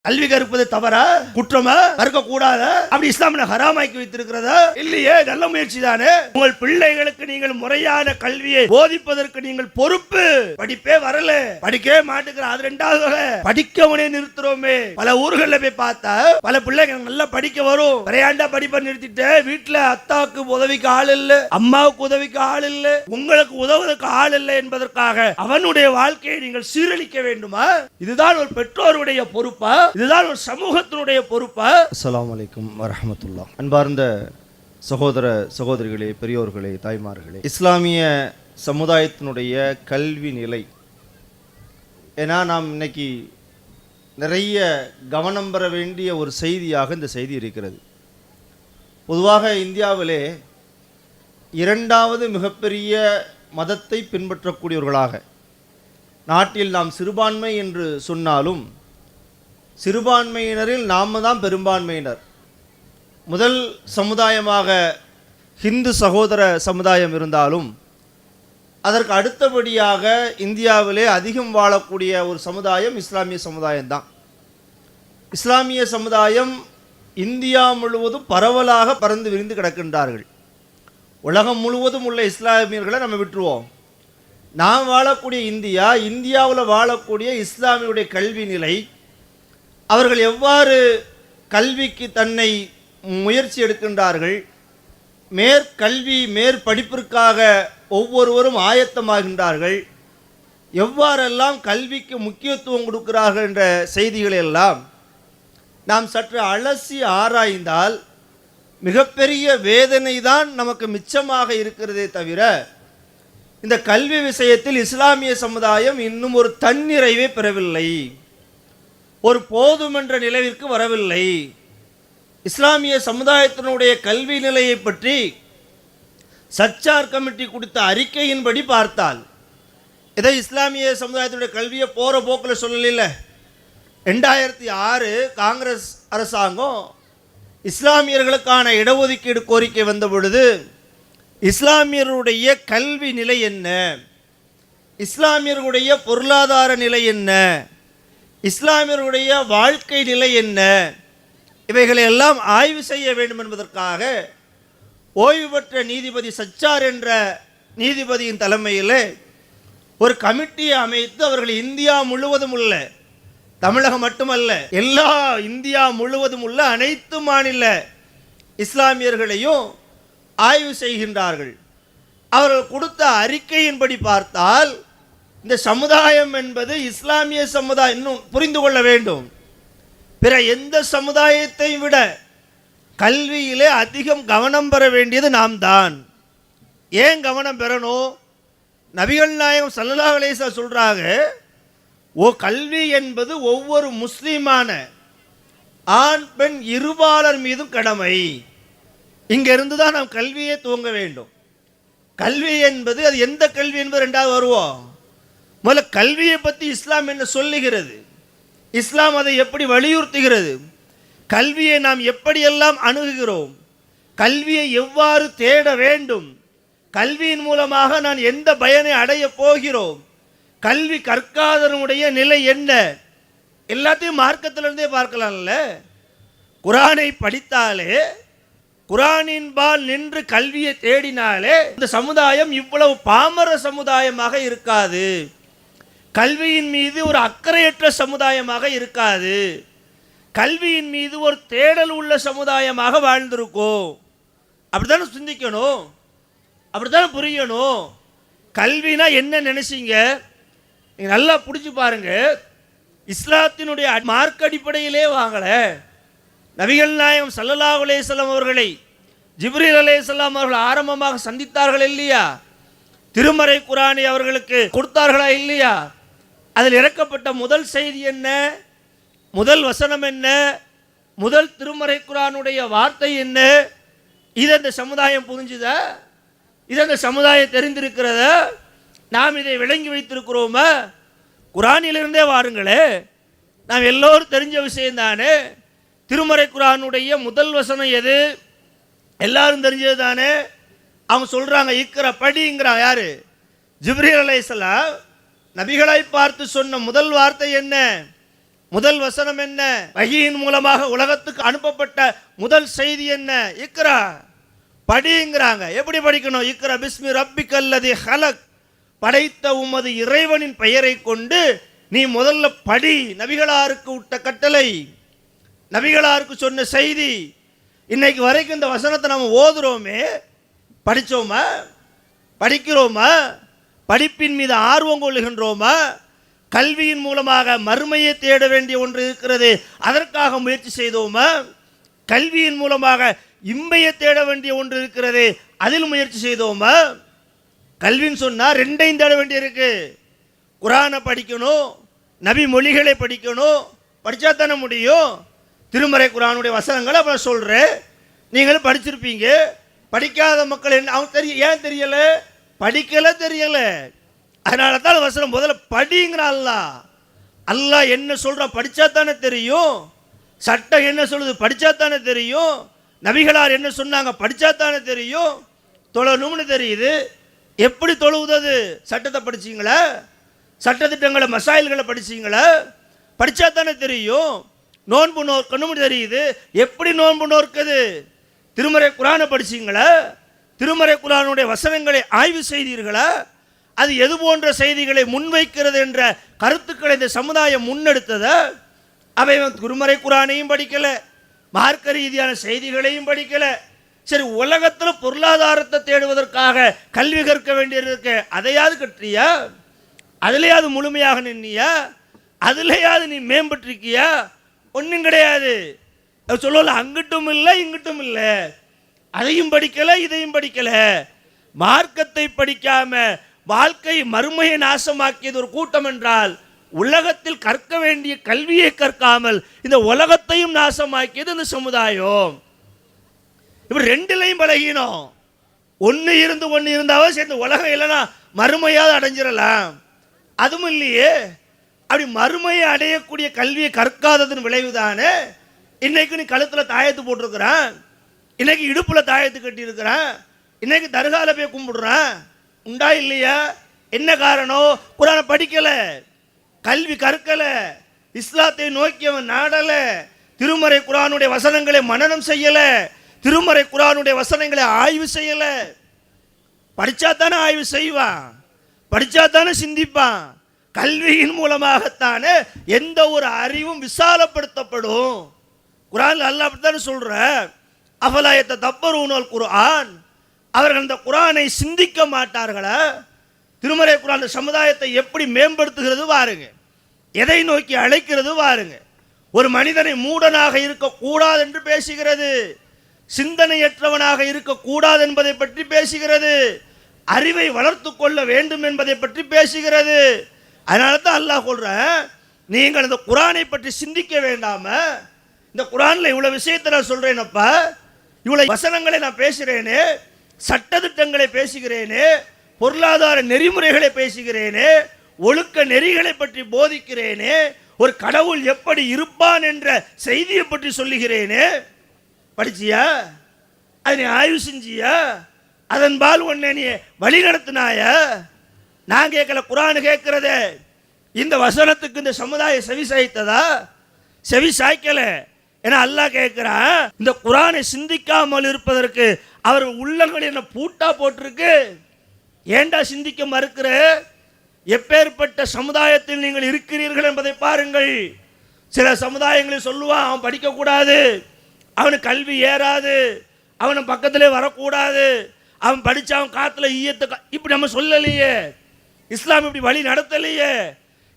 கல்வி கற்பது தவறா, குற்றமா, கற்க கூடாதா? அப்படி இஸ்லாமிய ஹராமாக்கி வைத்திருக்கிறதா? இல்லையே, நல்ல முயற்சி தானே. உங்கள் பிள்ளைகளுக்கு நீங்கள் முறையான கல்வியை போதிப்பதற்கு நீங்கள் பொறுப்பு. படிப்பே வரல, படிக்கவே மாட்டேங்கிற, அது ரெண்டாவது படிக்கவனே நிறுத்துறோமே. பல ஊர்களில் போய் பார்த்தா பல பிள்ளைங்க நல்லா படிக்க வரும், விளையாண்டா படிப்பை நிறுத்திட்டு வீட்டுல அத்தாவுக்கு உதவிக்கு ஆள் இல்ல, அம்மாவுக்கு உதவிக்கு ஆள் இல்ல, உங்களுக்கு உதவுவதற்கு ஆள் இல்லை என்பதற்காக அவனுடைய வாழ்க்கையை நீங்கள் சீரழிக்க வேண்டுமா? இதுதான் ஒரு பெற்றோருடைய பொறுப்பா? இதுதான் ஒரு சமூகத்தினுடைய பொறுப்பா? அஸ்ஸலாமு அலைக்கும் வரஹ்மத்துல்லாஹ். அன்பார்ந்த சகோதர சகோதரிகளே, பெரியோர்களே, தாய்மார்களே, இஸ்லாமிய சமுதாயத்தினுடைய கல்வி நிலை, ஏன்னா நாம் இன்னைக்கு நிறைய கவனம் பெற வேண்டிய ஒரு செய்தியாக இந்த செய்தி இருக்கிறது. பொதுவாக இந்தியாவிலே இரண்டாவது மிகப்பெரிய மதத்தை பின்பற்றக்கூடியவர்களாக, நாட்டில் நாம் சிறுபான்மை என்று சொன்னாலும் சிறுபான்மையினரில் நாம் தான் பெரும்பான்மையினர். முதல் சமுதாயமாக ஹிந்து சகோதர சமுதாயம் இருந்தாலும் அதற்கு அடுத்தபடியாக இந்தியாவிலே அதிகம் வாழக்கூடிய ஒரு சமுதாயம் இஸ்லாமிய சமுதாயம்தான். இஸ்லாமிய சமுதாயம் இந்தியா முழுவதும் பரவலாக பறந்து விரிந்து கிடக்கின்றார்கள். உலகம் முழுவதும் உள்ள இஸ்லாமியர்களை நம்ம விட்டுருவோம். நாம் வாழக்கூடிய இந்தியாவில் வாழக்கூடிய இஸ்லாமியுடைய கல்வி நிலை, அவர்கள் எவ்வாறு கல்விக்கு தன்னை முயற்சி எடுக்கின்றார்கள், மேற்கல்வி மேற்படிப்பிற்காக ஒவ்வொருவரும் ஆயத்தமாகின்றார்கள், எவ்வாறெல்லாம் கல்விக்கு முக்கியத்துவம் கொடுக்கிறார்கள் என்ற செய்திகளை எல்லாம் நாம் சற்று அலசி ஆராய்ந்தால் மிகப்பெரிய வேதனை தான் நமக்கு மிச்சமாக இருக்கிறதே தவிர, இந்த கல்வி விஷயத்தில் இஸ்லாமிய சமுதாயம் இன்னும் ஒரு தன்னிறைவை பெறவில்லை, ஒரு போதுமென்ற நிலைவிற்கு வரவில்லை. இஸ்லாமிய சமுதாயத்தினுடைய கல்வி நிலையை பற்றி சச்சார் கமிட்டி கொடுத்த அறிக்கையின்படி பார்த்தால், இதை இஸ்லாமிய சமுதாயத்தினுடைய கல்வியை போகிற போக்கில் சொல்லல. 2006 காங்கிரஸ் அரசாங்கம் இஸ்லாமியர்களுக்கான இடஒதுக்கீடு கோரிக்கை வந்த பொழுது இஸ்லாமியர்களுடைய கல்வி நிலை என்ன, இஸ்லாமியர்களுடைய பொருளாதார நிலை என்ன, இஸ்லாமியர்களுடைய வாழ்க்கை நிலை என்ன, இவைகளை எல்லாம் ஆய்வு செய்ய வேண்டும் என்பதற்காக ஓய்வு பெற்ற நீதிபதி சச்சார் என்ற நீதிபதியின் தலைமையில் ஒரு கமிட்டியை அமைத்து அவர்கள் இந்தியா முழுவதும் உள்ள, தமிழகம் மட்டுமல்ல, எல்லா இந்தியா முழுவதும் உள்ள அனைத்து மாநில இஸ்லாமியர்களையும் ஆய்வு செய்கின்றார்கள். அவர்கள் கொடுத்த அறிக்கையின்படி பார்த்தால் இந்த சமுதாயம் என்பது இஸ்லாமிய சமுதாயம், இன்னும் புரிந்து கொள்ள வேண்டும், பிற எந்த சமுதாயத்தை விட கல்வியிலே அதிகம் கவனம் பெற வேண்டியது நாம் தான். ஏன் கவனம் பெறணும்? நபிகள் நாயகம் ஸல்லல்லாஹு அலைஹி வஸல்லம் சொல்றாங்க, கல்வி என்பது ஒவ்வொரு முஸ்லீமான ஆண் பெண் இருபாலர் மீதும் கடமை. இங்கிருந்து தான் நாம் கல்வியை துவங்க வேண்டும். கல்வி என்பது அது எந்த கல்வி என்பது ரெண்டாவது வருவோம். முதல்ல கல்வியை பற்றி இஸ்லாம் என்ன சொல்லுகிறது, இஸ்லாம் அதை எப்படி வலியுறுத்துகிறது, கல்வியை நாம் எப்படியெல்லாம் அணுகுகிறோம், கல்வியை எவ்வாறு தேட வேண்டும், கல்வியின் மூலமாக நான் எந்த பயனை அடைய போகிறோம், கல்வி கற்காதனுடைய நிலை என்ன, எல்லாத்தையும் மார்க்கத்திலிருந்தே பார்க்கலாம்ல. குரானை படித்தாலே, குரானின் பால் நின்று கல்வியை தேடினாலே இந்த சமுதாயம் இவ்வளவு பாமர சமுதாயமாக இருக்காது, கல்வியின் மீது ஒரு அக்கறையற்ற சமுதாயமாக இருக்காது, கல்வியின் மீது ஒரு தேடல் உள்ள சமுதாயமாக வாழ்ந்திருக்கும். அப்படித்தானே சிந்திக்கணும், அப்படித்தானே புரியணும். கல்வினா என்ன நினைச்சீங்க? நீங்கள் நல்லா பிடிச்சி பாருங்க. இஸ்லாத்தினுடைய மார்க் அடிப்படையிலே வாங்கல. நபிகள் நாயகம் ஸல்லல்லாஹு அலைஹி வஸல்லம் அவர்களை ஜிப்ரீல் அலைஹிஸ்ஸலாம் அவர்கள் ஆரம்பமாக சந்தித்தார்கள் இல்லையா? திருமறை குரானை அவர்களுக்கு கொடுத்தார்களா இல்லையா? அதில் இறக்கப்பட்ட முதல் செய்தி என்ன, முதல் வசனம் என்ன, முதல் திருமறை குரானுடைய வார்த்தை என்ன? இதை இந்த சமுதாயம் புரிஞ்சுதா? இதை இந்த சமுதாயம் தெரிந்திருக்கிறதா? நாம் இதை விளங்கி வைத்திருக்கிறோமா? குரானிலிருந்தே வாருங்களே, நாம் எல்லோரும் தெரிஞ்ச விஷயம்தானே. திருமறை குரானுடைய முதல் வசனம் எது? எல்லாரும் தெரிஞ்சது தானே. அவங்க சொல்றாங்க, இக்கிற படிங்கிறாங்க. யாரு? ஜிப்ரீல் அலைஹிஸ்ஸலாம் நபிகளை பார்த்து சொன்ன முதல் வார்த்தை என்ன? முதல் வசனம் என்ன? வஹீயின் மூலமாக உலகத்துக்கு அனுப்பப்பட்ட முதல் செய்தி என்ன? இக்ரா, படிங்கிறாங்க. எப்படி படிக்கணும்? இக்ரா பிஸ்மி ரப்பிக்கல்லதி ஹலக், படைத்த உமது இறைவனின் பெயரை கொண்டு நீ முதல்ல படி. நபிகளாருக்கு விட்ட கட்டளை, நபிகளாருக்கு சொன்ன செய்தி. இன்னைக்கு வரைக்கும் இந்த வசனத்தை நம்ம ஓதுறோமே, படித்தோமா? படிக்கிறோமா? படிப்பின் மீது ஆர்வம் கொள்ளுகின்றோமா? கல்வியின் மூலமாக மறுமையை தேட வேண்டிய ஒன்று இருக்கிறது, அதற்காக முயற்சி செய்தோமா? கல்வியின் மூலமாக இம்மையை தேட வேண்டிய ஒன்று இருக்கிறது, அதில் முயற்சி செய்தோமா? கல்வின்னு சொன்னால் ரெண்டையும் தேட வேண்டியிருக்கு. குரானை படிக்கணும், நபி மொழிகளை படிக்கணும், படித்தா தானே முடியும். திருமறை குரானுடைய வசனங்களை அப்புறம் சொல்கிறேன், நீங்களும் படிச்சிருப்பீங்க. படிக்காத மக்கள் என்ன அவங்க தெரிய ஏன் தெரியலை? படிக்கலை, தெரியலை. அதனால தான் வசனம் முதல்ல படிங்கிற. அல்லாஹ் என்ன சொல்கிறான்? படித்தா தானே தெரியும். சட்டம் என்ன சொல்லுது? படித்தா தானே தெரியும். நபிகளார் என்ன சொன்னாங்க? படித்தா தானே தெரியும். தொழணும்னு தெரியுது. எப்படி தொழுவுது? சட்டத்தை படிச்சிங்களா? சட்டத்திட்டங்களை மசாயில்களை படிச்சிங்களா? படித்தா தானே தெரியும். நோன்பு நோக்கணும்னு தெரியுது. எப்படி நோன்பு நோக்குது? திருமறை குரானை படிச்சிங்களா? திருமறை குரானுடைய வசனங்களை ஆய்வு செய்தீர்களா? அது எது போன்ற செய்திகளை முன்வைக்கிறது என்ற கருத்துக்களை இந்த சமுதாயம் முன்னெடுத்ததா? அவை திருமறை குரானையும் படிக்கல, மார்க்க ரீதியான செய்திகளையும் படிக்கல. சரி, உலகத்தில் பொருளாதாரத்தை தேடுவதற்காக கல்வி கற்க வேண்டியிருக்கு, அதையாவது கற்றியா? அதுலையாவது முழுமையாக நின்னியா? அதுலையாவது நீ மேம்பட்டிருக்கியா? ஒன்றும் கிடையாது. சொல்லல, அங்கிட்டும் இல்லை இங்கிட்டும் இல்லை. அதையும் படிக்கல, இதையும் படிக்கல. மார்க்கத்தை படிக்காம வாழ்க்கை மறுமையை நாசமாக்கியது ஒரு கூட்டம் என்றால், உலகத்தில் கற்க வேண்டிய கல்வியை கற்காமல் இந்த உலகத்தையும் நாசமாக்கியது இந்த சமுதாயம். இப்ப ரெண்டுலையும் பழகினோம். ஒன்று இருந்து ஒன்று இருந்தாவே சேர்ந்து உலகம் இல்லைன்னா மறுமையாவது அடைஞ்சிடலாம். அதுவும் இல்லையே. அப்படி மறுமையை அடையக்கூடிய கல்வியை கற்காததன் விளைவுதானே இன்னைக்கு நீ கழுத்தில் தாயத்து போட்டிருக்கிறான், இன்னைக்கு இடுப்பில் தாயத்து கட்டி இருக்கிறான், இன்னைக்கு தர்கால போய் கும்பிடுறான். உண்டா இல்லையா? என்ன காரணம்? குரானை படிக்கல, கல்வி கற்கல, இஸ்லாத்தை நோக்கியவன் நாடல, திருமறை குரானுடைய வசனங்களை மனனம் செய்யல, திருமறை குரானுடைய வசனங்களை ஆய்வு செய்யல. படிச்சா தானே ஆய்வு செய்வான், படிச்சா தானே சிந்திப்பான். கல்வியின் மூலமாகத்தானே எந்த ஒரு அறிவும் விசாலப்படுத்தப்படும். குரான் அல்லாஹ் அப்படித்தானே சொல்ற, அஃபலாயத்த தப்பரூனல் குர்ஆன், அவர்கள் அந்த குரானை சிந்திக்க மாட்டார்களா? திருமறை குரான் சமுதாயத்தை எப்படி மேம்படுத்துகிறது பாருங்க, எதை நோக்கி அழைக்கிறது பாருங்க. ஒரு மனிதனை மூடனாக இருக்கக்கூடாது என்று பேசுகிறது, சிந்தனையற்றவனாக இருக்கக்கூடாது என்பதை பற்றி பேசுகிறது, அறிவை வளர்த்து கொள்ள வேண்டும் என்பதை பற்றி பேசுகிறது. அதனால தான் அல்லாஹ் சொல்ற, நீங்கள் இந்த குரானை பற்றி சிந்திக்க வேண்டாம? இந்த குரான்ல இவ்வளவு விஷயத்தை நான் சொல்றேனப்பா, இவ்வளவு வசனங்களை நான் பேசுகிறேனே, சட்டதிட்டங்களை பேசுகிறேனே, பொருளாதார நெறிமுறைகளை பேசுகிறேனே, ஒழுக்க நெறிகளை பற்றி போதிக்கிறேனே, ஒரு கடவுள் எப்படி இருப்பான் என்ற செய்தியை பற்றி சொல்லுகிறேனே. படிச்சியா? அதை நீ ஆய்வு செஞ்சியா? அதன்பால் உன்னை நீ வழி நடத்தினாயா? நான் கேட்கல, குரான் கேட்கிறதே. இந்த வசனத்துக்கு இந்த சமுதாயம் செவி சாய்த்ததா? செவி சாய்க்கல. ஏன்னா அல்லாஹ் கேட்கிறான், இந்த குரானை சிந்திக்காமல் இருப்பதற்கு அவர் உள்ளங்கள் என்ன பூட்டா போட்டிருக்கு. ஏண்டா சிந்திக்க மறுக்கிற? எப்பேற்பட்ட சமுதாயத்தில் நீங்கள் இருக்கிறீர்கள் என்பதை பாருங்கள். சில சமுதாயங்களில் சொல்லுவான், அவன் படிக்கக்கூடாது, அவனுக்கு கல்வி ஏறாது, அவனை பக்கத்திலே வரக்கூடாது, அவன் படித்த அவன் காத்துல ஈயத்தை. இப்படி நம்ம சொல்லலையே. இஸ்லாம் இப்படி வழி நடத்தலையே.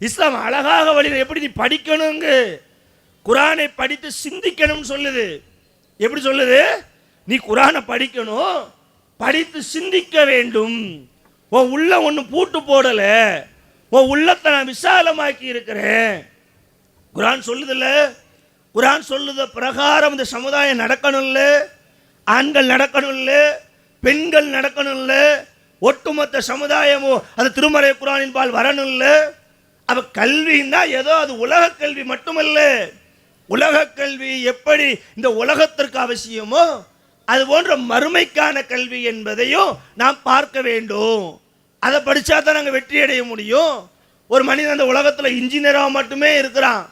இஸ்லாம் அழகாக வழி எப்படி நீ படிக்கணுங்க, குரானை படித்து சிந்திக்கணும்னு சொல்லுது. எப்படி சொல்லுது? நீ குரானை படிக்கணும், படித்து சிந்திக்க வேண்டும். உன் உள்ள ஒன்று பூட்டு போடல, உன் உள்ளத்தை நான் விசாலமாக்கி இருக்கிறேன். குரான் சொல்லுதில்ல, குரான் சொல்லுத பிரகாரம் இந்த சமுதாயம் நடக்கணும்ல, ஆண்கள் நடக்கணும்ல, பெண்கள் நடக்கணும்ல, ஒட்டுமொத்த சமுதாயமும் அது திருமறை குரானின் பால் வரணும்ல. அப்ப கல்வின்னா ஏதோ அது உலக கல்வி மட்டுமல்ல. உலக கல்வி எப்படி இந்த உலகத்திற்கு அவசியமோ அது போன்ற மறுமைக்கான கல்வி என்பதையும் நாம் பார்க்க வேண்டும். அதை படித்தா தான் நாங்கள் வெற்றி அடைய முடியும். ஒரு மனிதன் அந்த உலகத்தில் இன்ஜினியராக மட்டுமே இருக்கிறான்,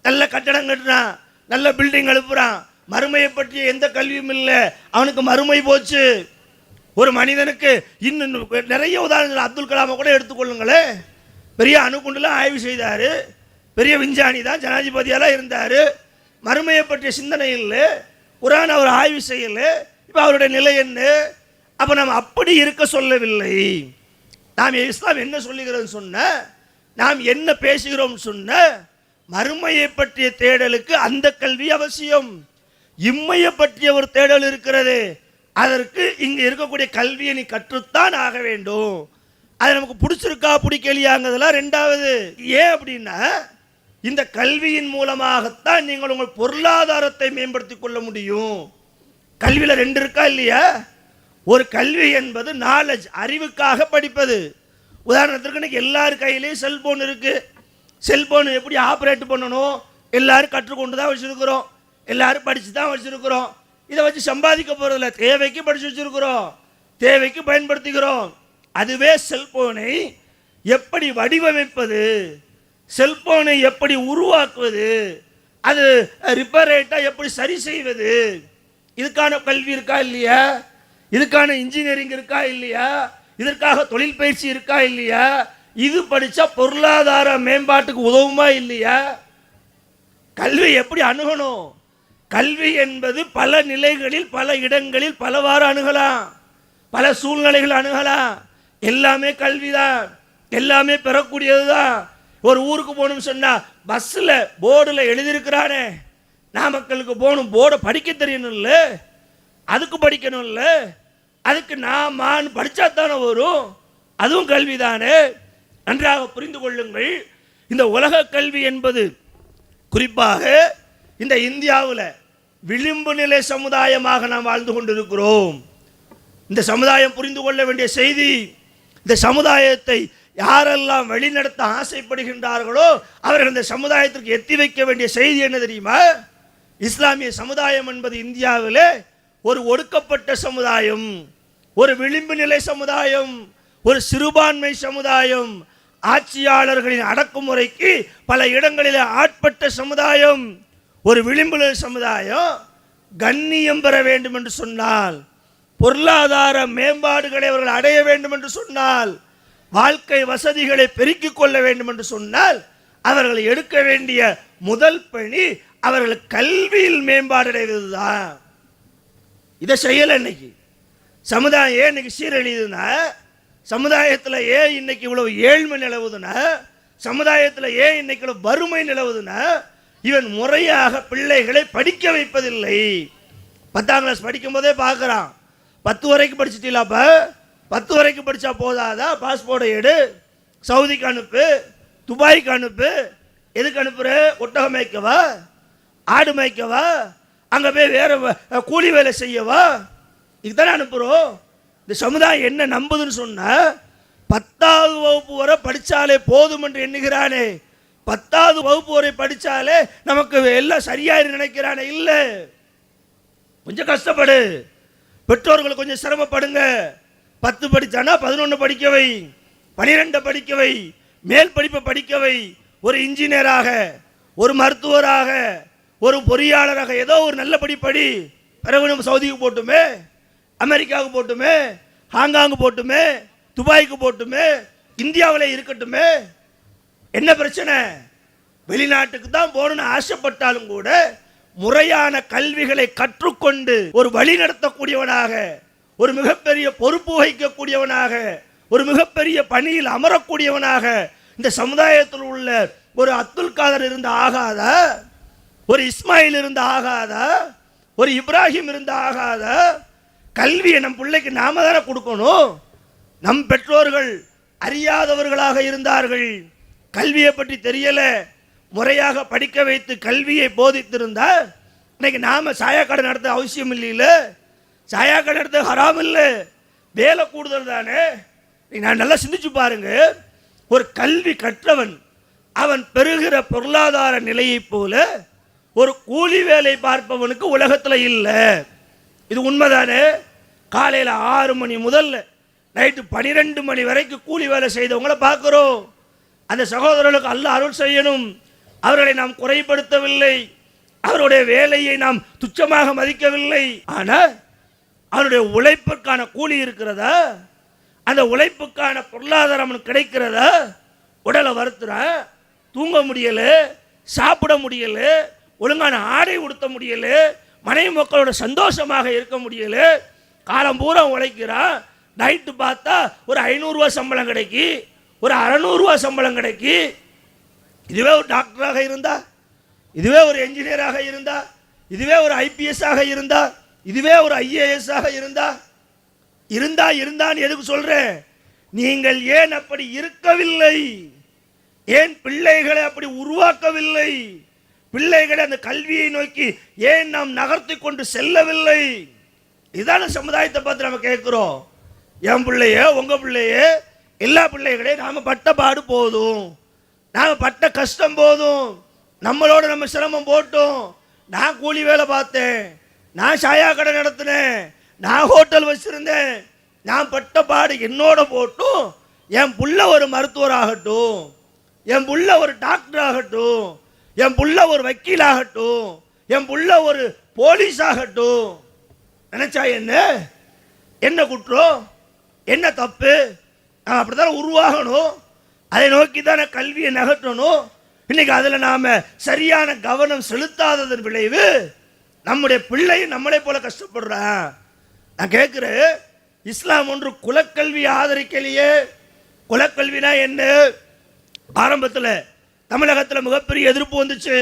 நல்ல கட்டடம் கட்டுறான், நல்ல பில்டிங் எழுப்புறான், மறுமையை பற்றிய எந்த கல்வியும் இல்லை, அவனுக்கு மறுமை போச்சு. ஒரு மனிதனுக்கு இன்னும் நிறைய உதாரணங்கள், அப்துல் கலாமை கூட எடுத்துக்கொள்ளுங்களே, பெரிய அணுகுண்டுலாம் ஆய்வு செய்தார், பெரிய விஞ்ஞானி தான், ஜனாதிபதியெல்லாம் இருந்தார், மறுமையை பற்றிய சிந்தனை இல்லை, குர்ஆன் அவர் ஆய்வு செய்யலை. இப்போ அவருடைய நிலை என்ன? அப்போ நாம் அப்படி இருக்க சொல்லவில்லை. நாம் இஸ்லாம் என்ன சொல்லுகிறோம் சொன்ன, நாம் என்ன பேசுகிறோம் சொன்ன, மறுமையை பற்றிய தேடலுக்கு அந்த கல்வி அவசியம். இம்மையை பற்றிய ஒரு தேடல் இருக்கிறது, அதற்கு இங்கே இருக்கக்கூடிய கல்வியை நீ கற்றுத்தான் ஆக வேண்டும். அது நமக்கு பிடிச்சிருக்கா பிடிக்கலையாங்கிறதுலாம் ரெண்டாவது. ஏன் அப்படின்னா, இந்த கல்வியின் மூலமாகத்தான் நீங்கள் உங்கள் பொருளாதாரத்தை மேம்படுத்திக் கொள்ள முடியும். கல்வியில் ரெண்டு இருக்கா இல்லையா? ஒரு கல்வி என்பது நாலேஜ், அறிவுக்காக படிப்பது. உதாரணத்திற்கு இன்னைக்கு எல்லார் கையிலையும் செல்போன் இருக்கு. செல்போன் எப்படி ஆப்ரேட் பண்ணணும் எல்லாரும் கற்றுக்கொண்டு தான் வச்சிருக்கிறோம், எல்லாரும் படித்து தான் வச்சிருக்கிறோம். இதை வச்சு சம்பாதிக்க போறதில்ல, தேவைக்கு படிச்சு வச்சிருக்கிறோம், தேவைக்கு பயன்படுத்திக்கிறோம். அதுவே செல்போனை எப்படி வடிவமைப்பது, செல்போனை எப்படி உருவாக்குவது, அது ரிப்பரேட்டா எப்படி சரி செய்வது, இதுக்கான கல்வி இருக்கா இல்லையா? இதுக்கான இன்ஜினியரிங் இருக்கா இல்லையா? இதற்காக தொழில் பயிற்சி இருக்கா இல்லையா? இது படித்தா பொருளாதார மேம்பாட்டுக்கு உதவுமா இல்லையா? கல்வி எப்படி அணுகணும்? கல்வி என்பது பல நிலைகளில், பல இடங்களில் பலவாறு அணுகலாம், பல சூழ்நிலைகள் அணுகலாம். எல்லாமே கல்விதான், எல்லாமே பெறக்கூடியது தான். ஒரு ஊருக்கு போகணும்னு சொன்னால் பஸ்ஸில் போர்டில் எழுதியிருக்கிறானே, நாமக்கலுக்கு போகணும், போர்டை படிக்க தெரியணும்ல, அதுக்கு படிக்கணும்ல, அதுக்கு நான் படித்தா தானே வரும், அதுவும் கல்வி தானே. நன்றாக புரிந்து கொள்ளுங்கள். இந்த உலக கல்வி என்பது குறிப்பாக இந்த இந்தியாவில் விளிம்பு நிலை சமுதாயமாக நாம் வாழ்ந்து கொண்டிருக்கிறோம். இந்த சமுதாயம் புரிந்து கொள்ள வேண்டிய செய்தி, இந்த சமுதாயத்தை யாரெல்லாம் வழிநடத்த ஆசைப்படுகின்றார்களோ அவர்கள் இந்த சமுதாயத்திற்கு எத்தி வைக்க வேண்டிய செய்தி என்ன தெரியுமா? இஸ்லாமிய சமுதாயம் என்பது இந்தியாவில் ஒரு ஒடுக்கப்பட்ட சமுதாயம், ஒரு விளிம்பு நிலை சமுதாயம், ஒரு சிறுபான்மை சமுதாயம், ஆட்சியாளர்களின் அடக்குமுறைக்கு பல இடங்களில் ஆட்பட்ட சமுதாயம். ஒரு விளிம்பு நிலை சமுதாயம் கண்ணியம் பெற வேண்டும் என்று சொன்னால், பொருளாதார மேம்பாடுகளை அவர்கள் அடைய வேண்டும் என்று சொன்னால், வாழ்க்கை வசதிகளை பெருக்கிக் கொள்ள வேண்டும் என்று சொன்னால், அவர்கள் எடுக்க வேண்டிய முதல் பணி அவர்கள் கல்வியில் மேம்பாடு அடைவதுதான். இதை செய்யல. இன்னைக்கு சமுதாயம் ஏன் இன்னைக்கு சீரழியுதுன்னா, சமுதாயத்தில் ஏன் இன்னைக்கு இவ்வளவு ஏழ்மை நிலவுதுன்னா, சமுதாயத்தில் ஏன் இன்னைக்கு இவ்வளவு வறுமை நிலவுதுன்னா, இவன் முறையாக பிள்ளைகளை படிக்க வைப்பதில்லை. 10ஆம் கிளாஸ் படிக்கும் போதே பார்க்குறான், 10 வரைக்கும் படிச்சுட்டீங்களாப்பா, 10 வரைக்கும் படித்தா போதாதா, பாஸ்போர்ட்டை எடு, சவுதிக்கு அனுப்பு, துபாய்க்கு அனுப்பு. எதுக்கு அனுப்புற? ஒட்டகம் மேய்க்கவா, ஆடு மேய்க்கவா, அங்கே போய் வேற கூலி வேலை செய்யவா? இதுதானே அனுப்புகிறோம். இந்த சமுதாயம் என்ன நம்புதுன்னு சொன்னால், 10ஆவது வகுப்பு வரை படித்தாலே போதும் என்று எண்ணுகிறானே, 10ஆவது வகுப்பு வரை படித்தாலே நமக்கு எல்லாம் சரியாக நினைக்கிறானே. இல்லை, கொஞ்சம் கஷ்டப்படு, பெற்றோர்கள் கொஞ்சம் சிரமப்படுங்க. 10 படித்தானா 11 படிக்க வை, 12 படிக்க வை, மேல் படிப்பை படிக்க வை. ஒரு இன்ஜினியராக, ஒரு மருத்துவராக, ஒரு பொறியாளராக ஏதோ ஒரு நல்ல படிப்படி. பிறகு நம்ம சவுதிக்கு போட்டுமே, அமெரிக்காவுக்கு போட்டுமே, ஹாங்காங்கு போட்டுமே, துபாய்க்கு போட்டுமே, இந்தியாவிலே இருக்கட்டுமே. என்ன பிரச்சனை? வெளிநாட்டுக்கு தான் போகணும்னு ஆசைப்பட்டாலும் கூட முறையான கல்விகளை கற்றுக்கொண்டு ஒரு வழி நடத்தக்கூடியவனாக, ஒரு மிகப்பெரிய பொறுப்பு வகிக்கக்கூடியவனாக, ஒரு மிகப்பெரிய பணியில் அமரக்கூடியவனாக இந்த சமுதாயத்தில் உள்ள ஒரு அப்துல் காதர் இருந்த ஆகாதா? ஒரு இஸ்மாயில் இருந்த ஆகாதா? ஒரு இப்ராஹிம் இருந்த ஆகாதா? கல்வியை நம் பிள்ளைக்கு நாம தானே கொடுக்கணும். நம் பெற்றோர்கள் அறியாதவர்களாக இருந்தார்கள், கல்வியை பற்றி தெரியல, முறையாக படிக்க வைத்து கல்வியை போதித்திருந்தா இன்னைக்கு நாம சாயாக்கடை நடத்த அவசியம் இல்லையில. சாயாக்கடை நடத்த ஹராம் இல்லை, வேலை கூடுதல் தானே. நான் நல்லா சிந்திச்சு பாருங்க. ஒரு கல்வி கற்றவன் அவன் பெறுகிற பொருளாதார நிலையை போல ஒரு கூலி வேலை பார்ப்பவனுக்கு உலகத்தில் இல்லை. இது உண்மைதானே? காலையில் 6 மணி முதல் நைட்டு 12 மணி வரைக்கும் கூலி வேலை செய்தவங்களை பார்க்குறோம். அந்த சகோதரர்களுக்கு அல்லாஹ் அருள் செய்யணும். அவர்களை நாம் குறைப்படுத்தவில்லை, அவருடைய வேலையை நாம் துச்சமாக மதிக்கவில்லை. ஆனால் அவருடைய உழைப்புக்கான கூலி இருக்கிறதா, அந்த உழைப்புக்கான பொருளாதாரம் கிடைக்கிறதா? உடலை வருத்துறான், தூங்க முடியல, சாப்பிட முடியல, ஒழுங்கான ஆடை உடுத்த முடியல, மனைவி மக்களோட சந்தோஷமாக இருக்க முடியல, காலம் பூரா உழைக்கிறான். நைட்டு பார்த்தா ஒரு 500 ரூபா சம்பளம் கிடைக்கி, ஒரு 600 ரூபா சம்பளம் கிடைக்கி. இதுவே ஒரு டாக்டராக இருந்தா, இதுவே ஒரு என்ஜினியராக இருந்தா, இதுவே ஒரு IPS ஆக இருந்தா, இதுவே ஒரு IAS ஆக இருந்தான்னு எதுக்கு சொல்றேன்? நீங்கள் ஏன் அப்படி இருக்கவில்லை? ஏன் பிள்ளைகளை அப்படி உருவாக்கவில்லை? பிள்ளைகளை அந்த கல்வியை நோக்கி ஏன் நாம் நகர்த்தி கொண்டு செல்லவில்லை? இதான சமுதாயத்தை பார்த்து நம்ம கேட்கிறோம். என் பிள்ளைய, உங்க பிள்ளைய, எல்லா பிள்ளைகளையும் நாம பட்ட பாடு போதும், நாம பட்ட கஷ்டம் போதும், நம்மளோட நம்ம சிரமம் போட்டோம். நான் கூலி வேலை பார்த்தேன், நான் சாயா கடை நடத்தினேன், நான் ஹோட்டல் வச்சிருந்தேன், நான் பட்ட பாடு என்னோட போட்டும் என் புள்ள ஒரு மருத்துவர் ஆகட்டும், என் புள்ள ஒரு டாக்டர் ஆகட்டும், என் புள்ள ஒரு வக்கீல் ஆகட்டும், என் புள்ள ஒரு போலீஸ் ஆகட்டும். நினைச்சா என்ன குற்றம், என்ன தப்பு? அப்படித்தான் உருவாகணும். அதை நோக்கி தானே கல்வியை நகற்றணும். இன்னைக்கு அதில் நாம சரியான கவனம் செலுத்தாததன் விளைவு நம்முடைய பிள்ளை நம்மளை போல கஷ்டப்படுறான். நான் கேட்கிறேன், இஸ்லாம் ஒன்று குலக்கல்வி ஆதரிக்கலையே. குலக்கல்வினா என்ன? ஆரம்பத்தில் தமிழகத்தில் மிகப்பெரிய எதிர்ப்பு வந்துச்சு.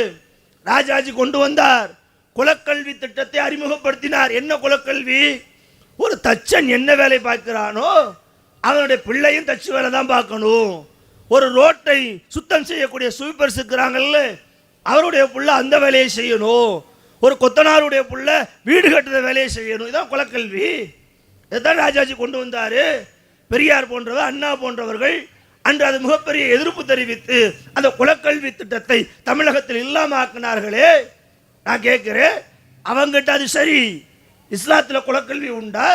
ராஜாஜி கொண்டு வந்தார், குலக்கல்வி திட்டத்தை அறிமுகப்படுத்தினார். என்ன குலக்கல்வி? ஒரு தச்சன் என்ன வேலை பார்க்கிறானோ அவனுடைய பிள்ளையும் தச்சு வேலை தான் பார்க்கணும். ஒரு ரோட்டை சுத்தம் செய்யக்கூடிய ஸ்வீப்பர்ஸ் இருக்கிறாங்கல்ல, அவருடைய புள்ள அந்த வேலையை செய்யணும். ஒரு கொத்தனாருடைய புள்ள வீடு கட்டுற வேலையை செய்யணும். இதான் குலக்கல்வி. இதுதான் ராஜாஜி கொண்டு வந்தார். பெரியார் போன்றவர், அண்ணா போன்றவர்கள் அன்று அது மிகப்பெரிய எதிர்ப்பு தெரிவித்து அந்த குலக்கல்வி திட்டத்தை தமிழகத்தில் இல்லாமல் ஆக்கினார்களே. நான் கேட்கிறேன், அவங்ககிட்ட அது சரி, இஸ்லாத்தில் குலக்கல்வி உண்டா?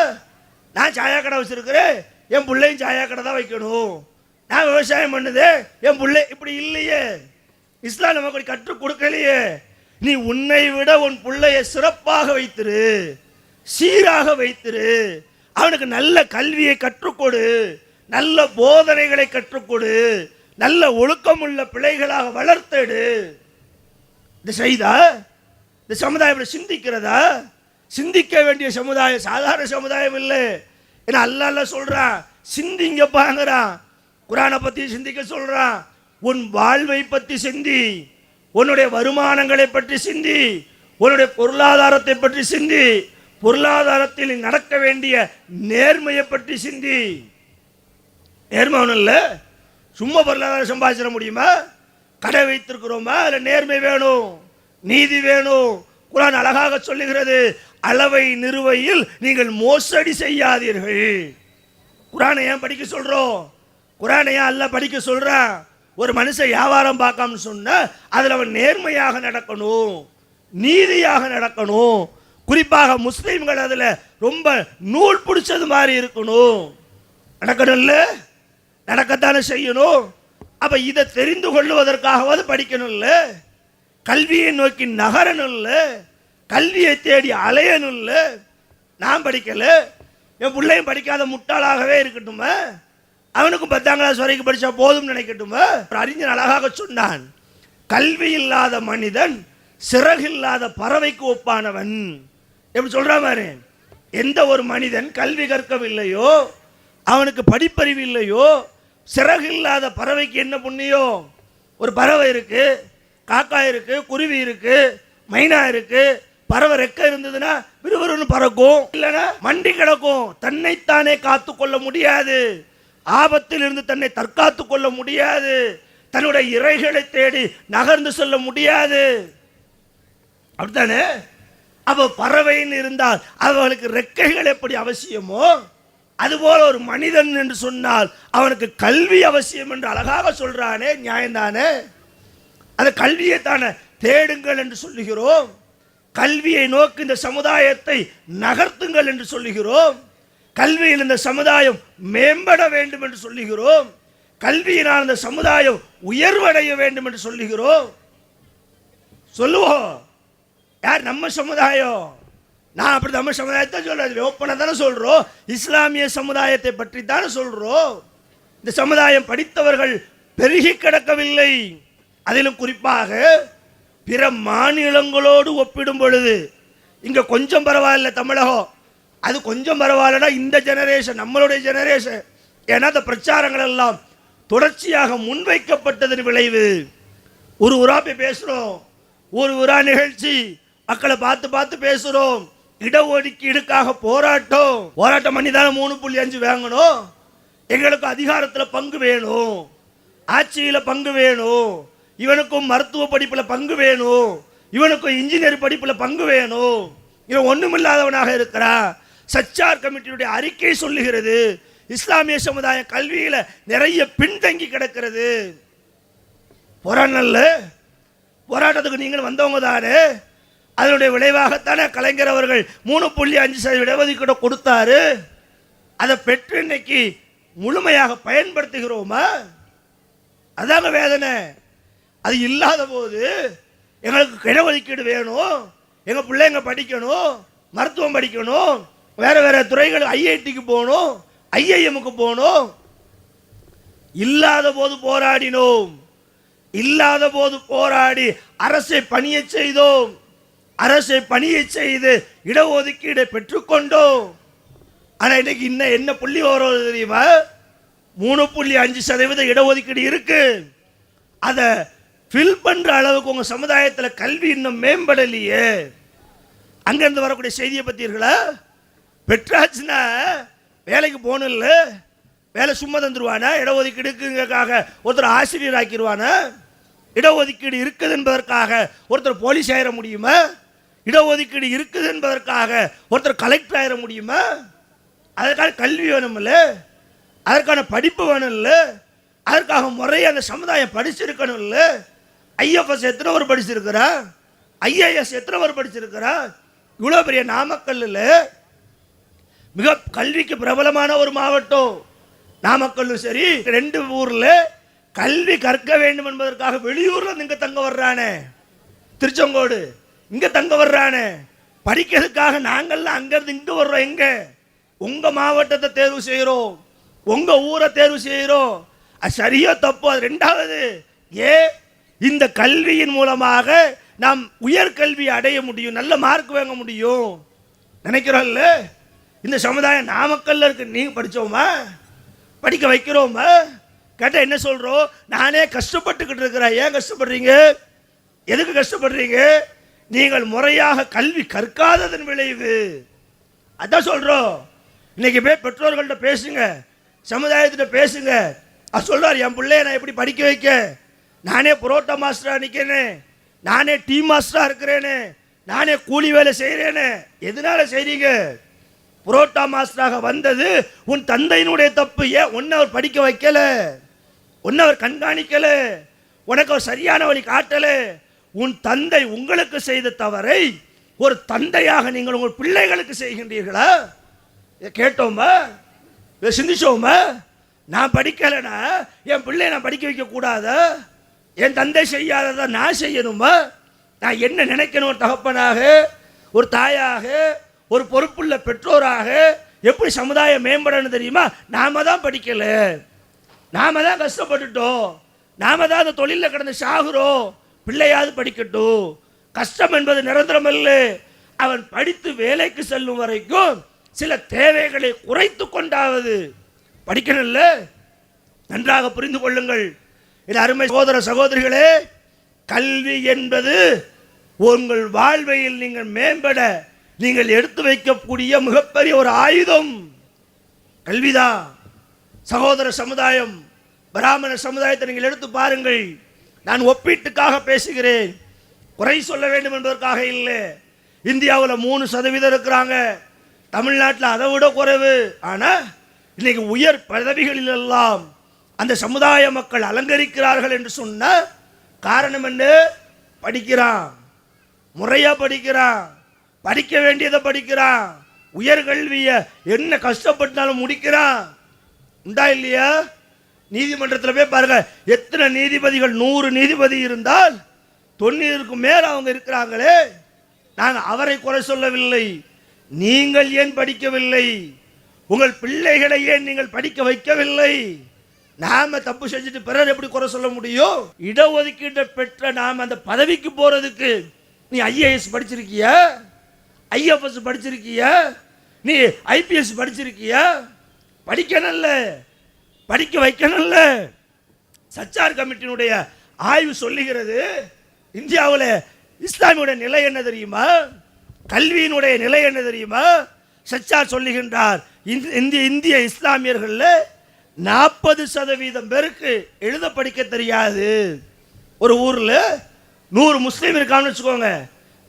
நான் சாயா கடை வச்சிருக்கிறேன், என் பிள்ளையும் சாயா கடை தான் வைக்கணும். நான் விவசாயம் பண்ணுது, என் பிள்ளை இப்படி இல்லையே. இஸ்லாம் நமக்கு கற்றுக் கொடுக்கலையே. நீ உன்னை விட உன் பிள்ளைய சிறப்பாக வைத்திரு, சீராக வைத்திரு, அவனுக்கு நல்ல கல்வியை கற்றுக்கொடு, நல்ல போதனைகளை கற்றுக்கொடு, நல்ல ஒழுக்கமுள்ள பிள்ளைகளாக வளர்த்தெடு. இது செய்தா இந்த சமுதாயம் இப்படி சிந்திக்கிறதா? சிந்திக்க வேண்டிய சமுதாயம் சாதாரண சமுதாயம் இல்லை. ஏன்னா அல்லாஹ் சொல்றான், சிந்திங்கப்பாங்கிறான். குர்ஆனை பற்றி சிந்திக்க சொல்றான். உன் வாழ்வை பற்றி சிந்தி, உன்னுடைய வருமானங்களை பற்றி சிந்தி, உன்னுடைய பொருளாதாரத்தை பற்றி சிந்தி, பொருளாதாரத்தில் நடக்க வேண்டிய நேர்மையை பற்றி சிந்தி. நேர்மை ஒன்றும் இல்லை, சும்மா பொருளாதாரம் சம்பாதிச்சிட முடியுமா? கடை வைத்திருக்கிறோமா? அதில் நேர்மை வேணும், நீதி வேணும். குர்ஆன் அழகாக சொல்லுகிறது, அளவை நிறுவையில் நீங்கள் மோசடி செய்யாதீர்கள். குர்ஆனை ஏன் படிக்க சொல்றோம்? குர்ஆனை ஏன் அல்லாஹ் படிக்க சொல்றான்? ஒரு மனுஷன் வியாபாரம் பார்க்காம சொன்னா அதில் அவன் நேர்மையாக நடக்கணும், நீதியாக நடக்கணும். குறிப்பாக முஸ்லீம்கள் அதில் ரொம்ப நூல் பிடிச்சது மாதிரி இருக்கணும். நடக்கணும்ல, நடக்கத்தானே செய்யணும். அப்ப இதை தெரிந்து கொள்வதற்காகவது படிக்கணும்ல, கல்வியை நோக்கி நகரணும்ல, கல்வியை தேடி அலையணும்ல. நான் படிக்கல, என் பிள்ளையும் படிக்காத முட்டாளாகவே இருக்கட்டுமா? அவனுக்கும் 10ஆம் கிளாஸ் வரைக்கும் படித்தா போதும் நினைக்கட்டுமா? அறிஞர் அழகாக சொன்னான், கல்வி இல்லாத மனிதன் சிறகில்லாத பறவைக்கு ஒப்பானவன். எப்படி சொல்ற மாதிரி, எந்த ஒரு மனிதன் கல்வி கற்கவில்லையோ, அவனுக்கு படிப்பறிவு இல்லையோ, சிறகு இல்லாத பறவைக்கு என்ன புண்ணியம்? ஒரு பறவை இருக்கு, காக்கா இருக்கு, குருவி இருக்கு, மைனா இருக்கு. பறவை ரெக்க இருந்ததுன்னா விறுவிறுன்னு பறக்கும், இல்லைன்னா மண்டி கிடக்கும். தன்னைத்தானே காத்து கொள்ள முடியாது, ஆபத்தில் இருந்து தன்னை தற்காத்து கொள்ள முடியாது, தன்னுடைய இறைகளை தேடி நகர்ந்து செல்ல முடியாது. அப்படித்தானே? அப்ப பறவைன்னு இருந்தால் அவர்களுக்கு ரெக்கைகள் எப்படி அவசியமோ, அதுபோல ஒரு மனிதன் என்று சொன்னால் அவனுக்கு கல்வி அவசியம் என்று அழகாக சொல்றானே, நியாயம்தானே? அந்த கல்வியை தானே தேடுங்கள் என்று சொல்லுகிறோம். கல்வியை நோக்கி இந்த சமுதாயத்தை நகர்த்துங்கள் என்று சொல்லுகிறோம். கல்வியில் இந்த சமுதாயம் மேம்பட வேண்டும் என்று சொல்லுகிறோம். கல்வியினால் இந்த சமுதாயம் உயர்வடைய வேண்டும் என்று சொல்லுகிறோம். சொல்லுவோம். யார்? நம்ம சமுதாயம். நான் அப்படி நம்ம சமுதாயத்தை சொல்றது ஓப்பனாக தானே சொல்றோம். இஸ்லாமிய சமுதாயத்தை பற்றி தானே சொல்றோம். இந்த சமுதாயம் படித்தவர்கள் பெருகி கிடக்கவில்லை. அதிலும் குறிப்பாக பிற மாநிலங்களோடு ஒப்பிடும் பொழுது இங்க கொஞ்சம் பரவாயில்ல தமிழகம், அது கொஞ்சம் பரவாயில்லனா இந்த ஜெனரேஷன், நம்மளுடைய ஜெனரேஷன். ஏன்னா அந்த பிரச்சாரங்கள் எல்லாம் தொடர்ச்சியாக முன்வைக்கப்பட்டதன் விளைவு. ஒரு ஊரா போய் பேசுறோம், ஒரு ஊரா நிகழ்ச்சி, மக்களை பார்த்து பார்த்து பேசுறோம். இடஒதுக்கீடுக்காக போராட்டம் பண்ணி தானே 3.5 வாங்கணும். எங்களுக்கு அதிகாரத்தில் பங்கு வேணும், ஆட்சியில் பங்கு வேணும், இவனுக்கும் மருத்துவ படிப்பில் பங்கு வேணும், இவனுக்கும் இன்ஜினியர் படிப்பில் பங்கு வேணும். இவன் ஒண்ணுமில்லாதவனாக இருக்கிறான். சச்சார் கமிட்டியுடைய அறிக்கை சொல்லுகிறது இஸ்லாமிய சமுதாய கல்வியில நிறைய பின்தங்கி கிடக்கிறது. போராட்டத்துக்கு நீங்கள் வந்தவங்க தானே. அதனுடைய விளைவாகத்தானே கலைஞர் அவர்கள் 3.5% இடஒதுக்கீடு கொடுத்தாரு. அதை பெற்று இன்னைக்கு முழுமையாக பயன்படுத்துகிறோமா? அதாங்க வேதனை. அது இல்லாத போது எங்களுக்கு இடஒதுக்கீடு வேணும், எங்க பிள்ளைங்க படிக்கணும், மருத்துவம் படிக்கணும், வேற வேற துறைகள், ஐஐடிக்கு போகணும், ஐஐஎம்க்கு போகணும். இல்லாத போது போராடினோம், இல்லாத போது போராடி அரசை பணிய செய்தோம், அரசை பணிய செய்து இடஒதுக்கீடை பெற்றுக்கொண்டோம். ஆனா இன்னைக்கு இன்னும் என்ன புள்ளி வரும் தெரியுமா? 3.5% இடஒதுக்கீடு இருக்கு. அதை ஃபில் பண்ற அளவுக்கு உங்க சமுதாயத்தில் கல்வி இன்னும் மேம்படலையே. அங்கிருந்து வரக்கூடிய செய்தியை பத்தீர்களா? பெற்றாச்சுன்னா வேலைக்கு போகணும் இல்லை, வேலை சும்மா தந்துருவானா? இடஒதுக்கீடுக்காக ஒருத்தர் ஆசிரியர் ஆக்கிடுவானா? இடஒதுக்கீடு இருக்குது என்பதற்காக ஒருத்தர் போலீஸ் ஆயிட முடியுமா? இடஒதுக்கீடு இருக்குது என்பதற்காக ஒருத்தர் கலெக்டர் ஆயிட முடியுமா? அதற்கான கல்வி வேணும்ல, அதற்கான படிப்பு வேணும் இல்லை, அதற்காக முறையை அந்த சமுதாயம் படிச்சிருக்கணும் இல்லை. ஐஎஃப்எஸ் எத்தனை பேர் படிச்சிருக்கிறா? ஐஏஎஸ் எத்தனை பேர் படிச்சிருக்கிறா? இவ்வளோ பெரிய நாமக்கல்ல மிக கல்விக்கு பிரபலமான ஒரு மாவட்டம் நாமக்கல்லும் சரி. 2 ஊர்ல கல்வி கற்க வேண்டும் என்பதற்காக வெளியூர்ல இங்க தங்க வர்றானே, திருச்செங்கோடு இங்க தங்க வர்றானே, படிக்கிறதுக்காக நாங்கள்லாம் அங்கிருந்து இங்க வர்றோம். எங்க? உங்க மாவட்டத்தை தேர்வு செய்யறோம், உங்க ஊரை தேர்வு செய்யறோம். அது சரியோ தப்போ அது ரெண்டாவது. இந்த கல்வியின் மூலமாக நாம் உயர்கல்வி அடைய முடியும், நல்ல மார்க் வாங்க முடியும் நினைக்கிறோம்ல. இந்த சமுதாயம் நாமக்கல்ல இருக்கு, நீங்க படிச்சோமா? படிக்க வைக்கிறோமா? கேட்டா என்ன சொல்றோம்? நானே கஷ்டப்பட்டுக்கிட்டு இருக்கிறேன். ஏன் கஷ்டப்படுறீங்க? எதுக்கு கஷ்டப்படுறீங்க? நீங்கள் முறையாக கல்வி கற்காததன் விளைவு. அதான் சொல்றோம். இன்னைக்கு போய் பெற்றோர்கள்ட்ட பேசுங்க, சமுதாயத்திட்ட பேசுங்க. அது சொல்றாரு, என் பிள்ளைய நான் எப்படி படிக்க வைக்க? நானே புரோட்டா மாஸ்டரா நிற்கிறேனே, நானே டீ மாஸ்டரா இருக்கிறேனே, நானே கூலி வேலை செய்கிறேனே. எதனால செய்றீங்க? புரோட்டா மாஸ்டராக வந்தது உன் தந்தையினுடைய தப்பு. ஏன் உன்னை அவர் படிக்க வைக்கல? உன்னை அவர் கண்காணிக்கல? உனக்கு அவர் சரியான வழி காட்டல? உன் தந்தை உங்களுக்கு செய்த தவறை ஒரு தந்தையாக நீங்கள் உங்கள் பிள்ளைகளுக்கு செய்கின்றீர்களா? கேட்டோமா? சிந்திச்சோமா? நான் படிக்கலைன்னா என் பிள்ளை நான் படிக்க வைக்க கூடாதா? என் தந்தை செய்யாததை நான் செய்யணுமா? நான் என்ன நினைக்கணும்? ஒரு தகப்பனாக, ஒரு தாயாக, ஒரு பொறுப்புள்ள பெற்றோராக எப்படி சமுதாயம் மேம்படணும் தெரியுமா? நாம தான் படிக்கல, நாம தான் கஷ்டப்பட்டுட்டோம், நாம தான் அந்த தொழிலில் கிடந்து சாகுறோம். பிள்ளையாவது படிக்கட்டும். கஷ்டம் என்பது நிரந்தரம் அல்ல. அவன் படித்து வேலைக்கு செல்லும் வரைக்கும் சில தேவைகளை குறைத்து கொண்டாவது படிக்கணும்ல. நன்றாக புரிந்து கொள்ளுங்கள் என் அருமை சகோதர சகோதரிகளே. கல்வி என்பது உங்கள் வாழ்வையில் நீங்கள் மேம்பட நீங்கள் எடுத்து வைக்கக்கூடிய மிகப்பெரிய ஒரு ஆயுதம் கல்விதான். சகோதர சமுதாயம், பிராமண சமுதாயத்தை நீங்கள் எடுத்து பாருங்கள். நான் ஒப்பீட்டுக்காக பேசுகிறேன், குறை சொல்ல வேண்டும் என்பதற்காக இல்லை. இந்தியாவில் 3% இருக்கிறாங்க, தமிழ்நாட்டில் அதை விட குறைவு. ஆனால் இன்னைக்கு உயர் பதவிகளில் எல்லாம் அந்த சமுதாய மக்கள் அலங்கரிக்கிறார்கள் என்று சொன்ன காரணம் என்ன? படிக்கிறான், முறையா படிக்கிறான், படிக்க வேண்டியதை படிக்கிறான், உயர்கல்வியை என்ன கஷ்டப்பட்டாலும் முடிக்கிறான். உண்டா இல்லையா? நீதிமன்றத்தில் போய் பாருங்க, எத்தனை நீதிபதிகள்? 100 நீதிபதி இருந்தால் 90க்கு மேல அவங்க இருக்கிறாங்களே, நான் அவரை குறை சொல்லவில்லை. நீங்கள் ஏன் படிக்கவில்லை? உங்கள் பிள்ளைகளை ஏன் நீங்கள் படிக்க வைக்கவில்லை? நாம தப்பு செஞ்சுட்டு பிறர் எப்படி குறை சொல்ல முடியும்? இடஒதுக்கீடு பெற்ற நாம அந்த பதவிக்கு போறதுக்கு நீ ஐஏஎஸ் படிச்சிருக்கியா, ஐஎஃப்எஸ் படிச்சிருக்கியா, நீ ஐபிஎஸ் படிச்சிருக்கியா? படிக்கணும்ல, படிக்க வைக்கணும்ல. சச்சார் கமிட்டியினுடைய ஆய்வு சொல்லுகிறது, இந்தியாவில் இஸ்லாமியுடைய நிலை என்ன தெரியுமா? கல்வியினுடைய நிலை என்ன தெரியுமா? சச்சார் சொல்லுகின்றார், இந்திய இஸ்லாமியர்கள் 40% பேருக்கு எழுத படிக்க தெரியாது. ஒரு ஊரில் 100 முஸ்லீம் இருக்கான்னு வச்சுக்கோங்க,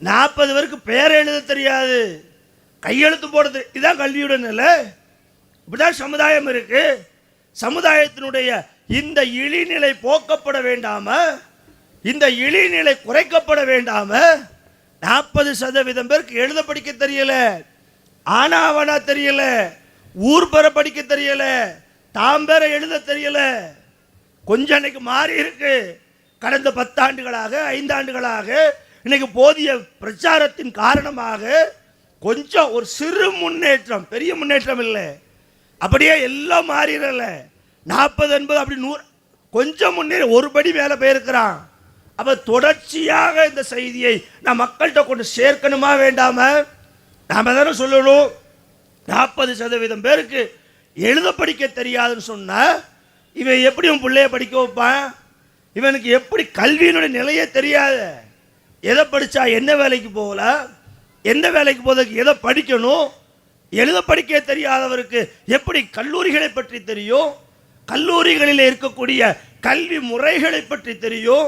40 பேருக்கு பேரை எழுத தெரியாது, கையெழுத்து போடுறது. இதுதான் கல்வியோட நிலை. இப்படிதான் சமுதாயம் இருக்கு. சமுதாயத்தினுடைய இந்த இழிநிலை போக்கப்பட வேண்டாம, இந்த இழிநிலை குறைக்கப்பட வேண்டாம? 40% பேருக்கு எழுத படிக்க தெரியல, ஆனாவனா தெரியல, ஊர் பெற படிக்க தெரியல, தாம் பெற எழுத தெரியல. கொஞ்சம் இன்னைக்கு மாறி இருக்கு. கடந்த 10 ஆண்டுகளாக 5 ஆண்டுகளாக இன்னைக்கு போதிய பிரச்சாரத்தின் காரணமாக கொஞ்சம் ஒரு சிறு முன்னேற்றம், பெரிய முன்னேற்றம் இல்லை. அப்படியே எல்லாம் மாறிடல. 40 80 அப்படி 100 கொஞ்சம் முன்னேறி ஒரு படி மேலே போயிருக்கிறான். அப்போ தொடர்ச்சியாக இந்த செய்தியை நான் மக்கள்கிட்ட கொண்டு சேர்க்கணுமா வேண்டாம? நாம தானே சொல்லணும். 40% பேருக்கு எழுத படிக்க தெரியாதுன்னு சொன்னா இவன் எப்படி உன் பிள்ளைய படிக்க வைப்பான்? இவனுக்கு எப்படி கல்வியினுடைய நிலையே தெரியாது. எதை படித்தா என்ன வேலைக்கு போகலாம், எந்த வேலைக்கு போவதற்கு எதை படிக்கணும்? எழுத படிக்க தெரியாதவருக்கு எப்படி கல்லூரிகளை பற்றி தெரியும்? கல்லூரிகளில் இருக்கக்கூடிய கல்வி முறைகளை பற்றி தெரியும்?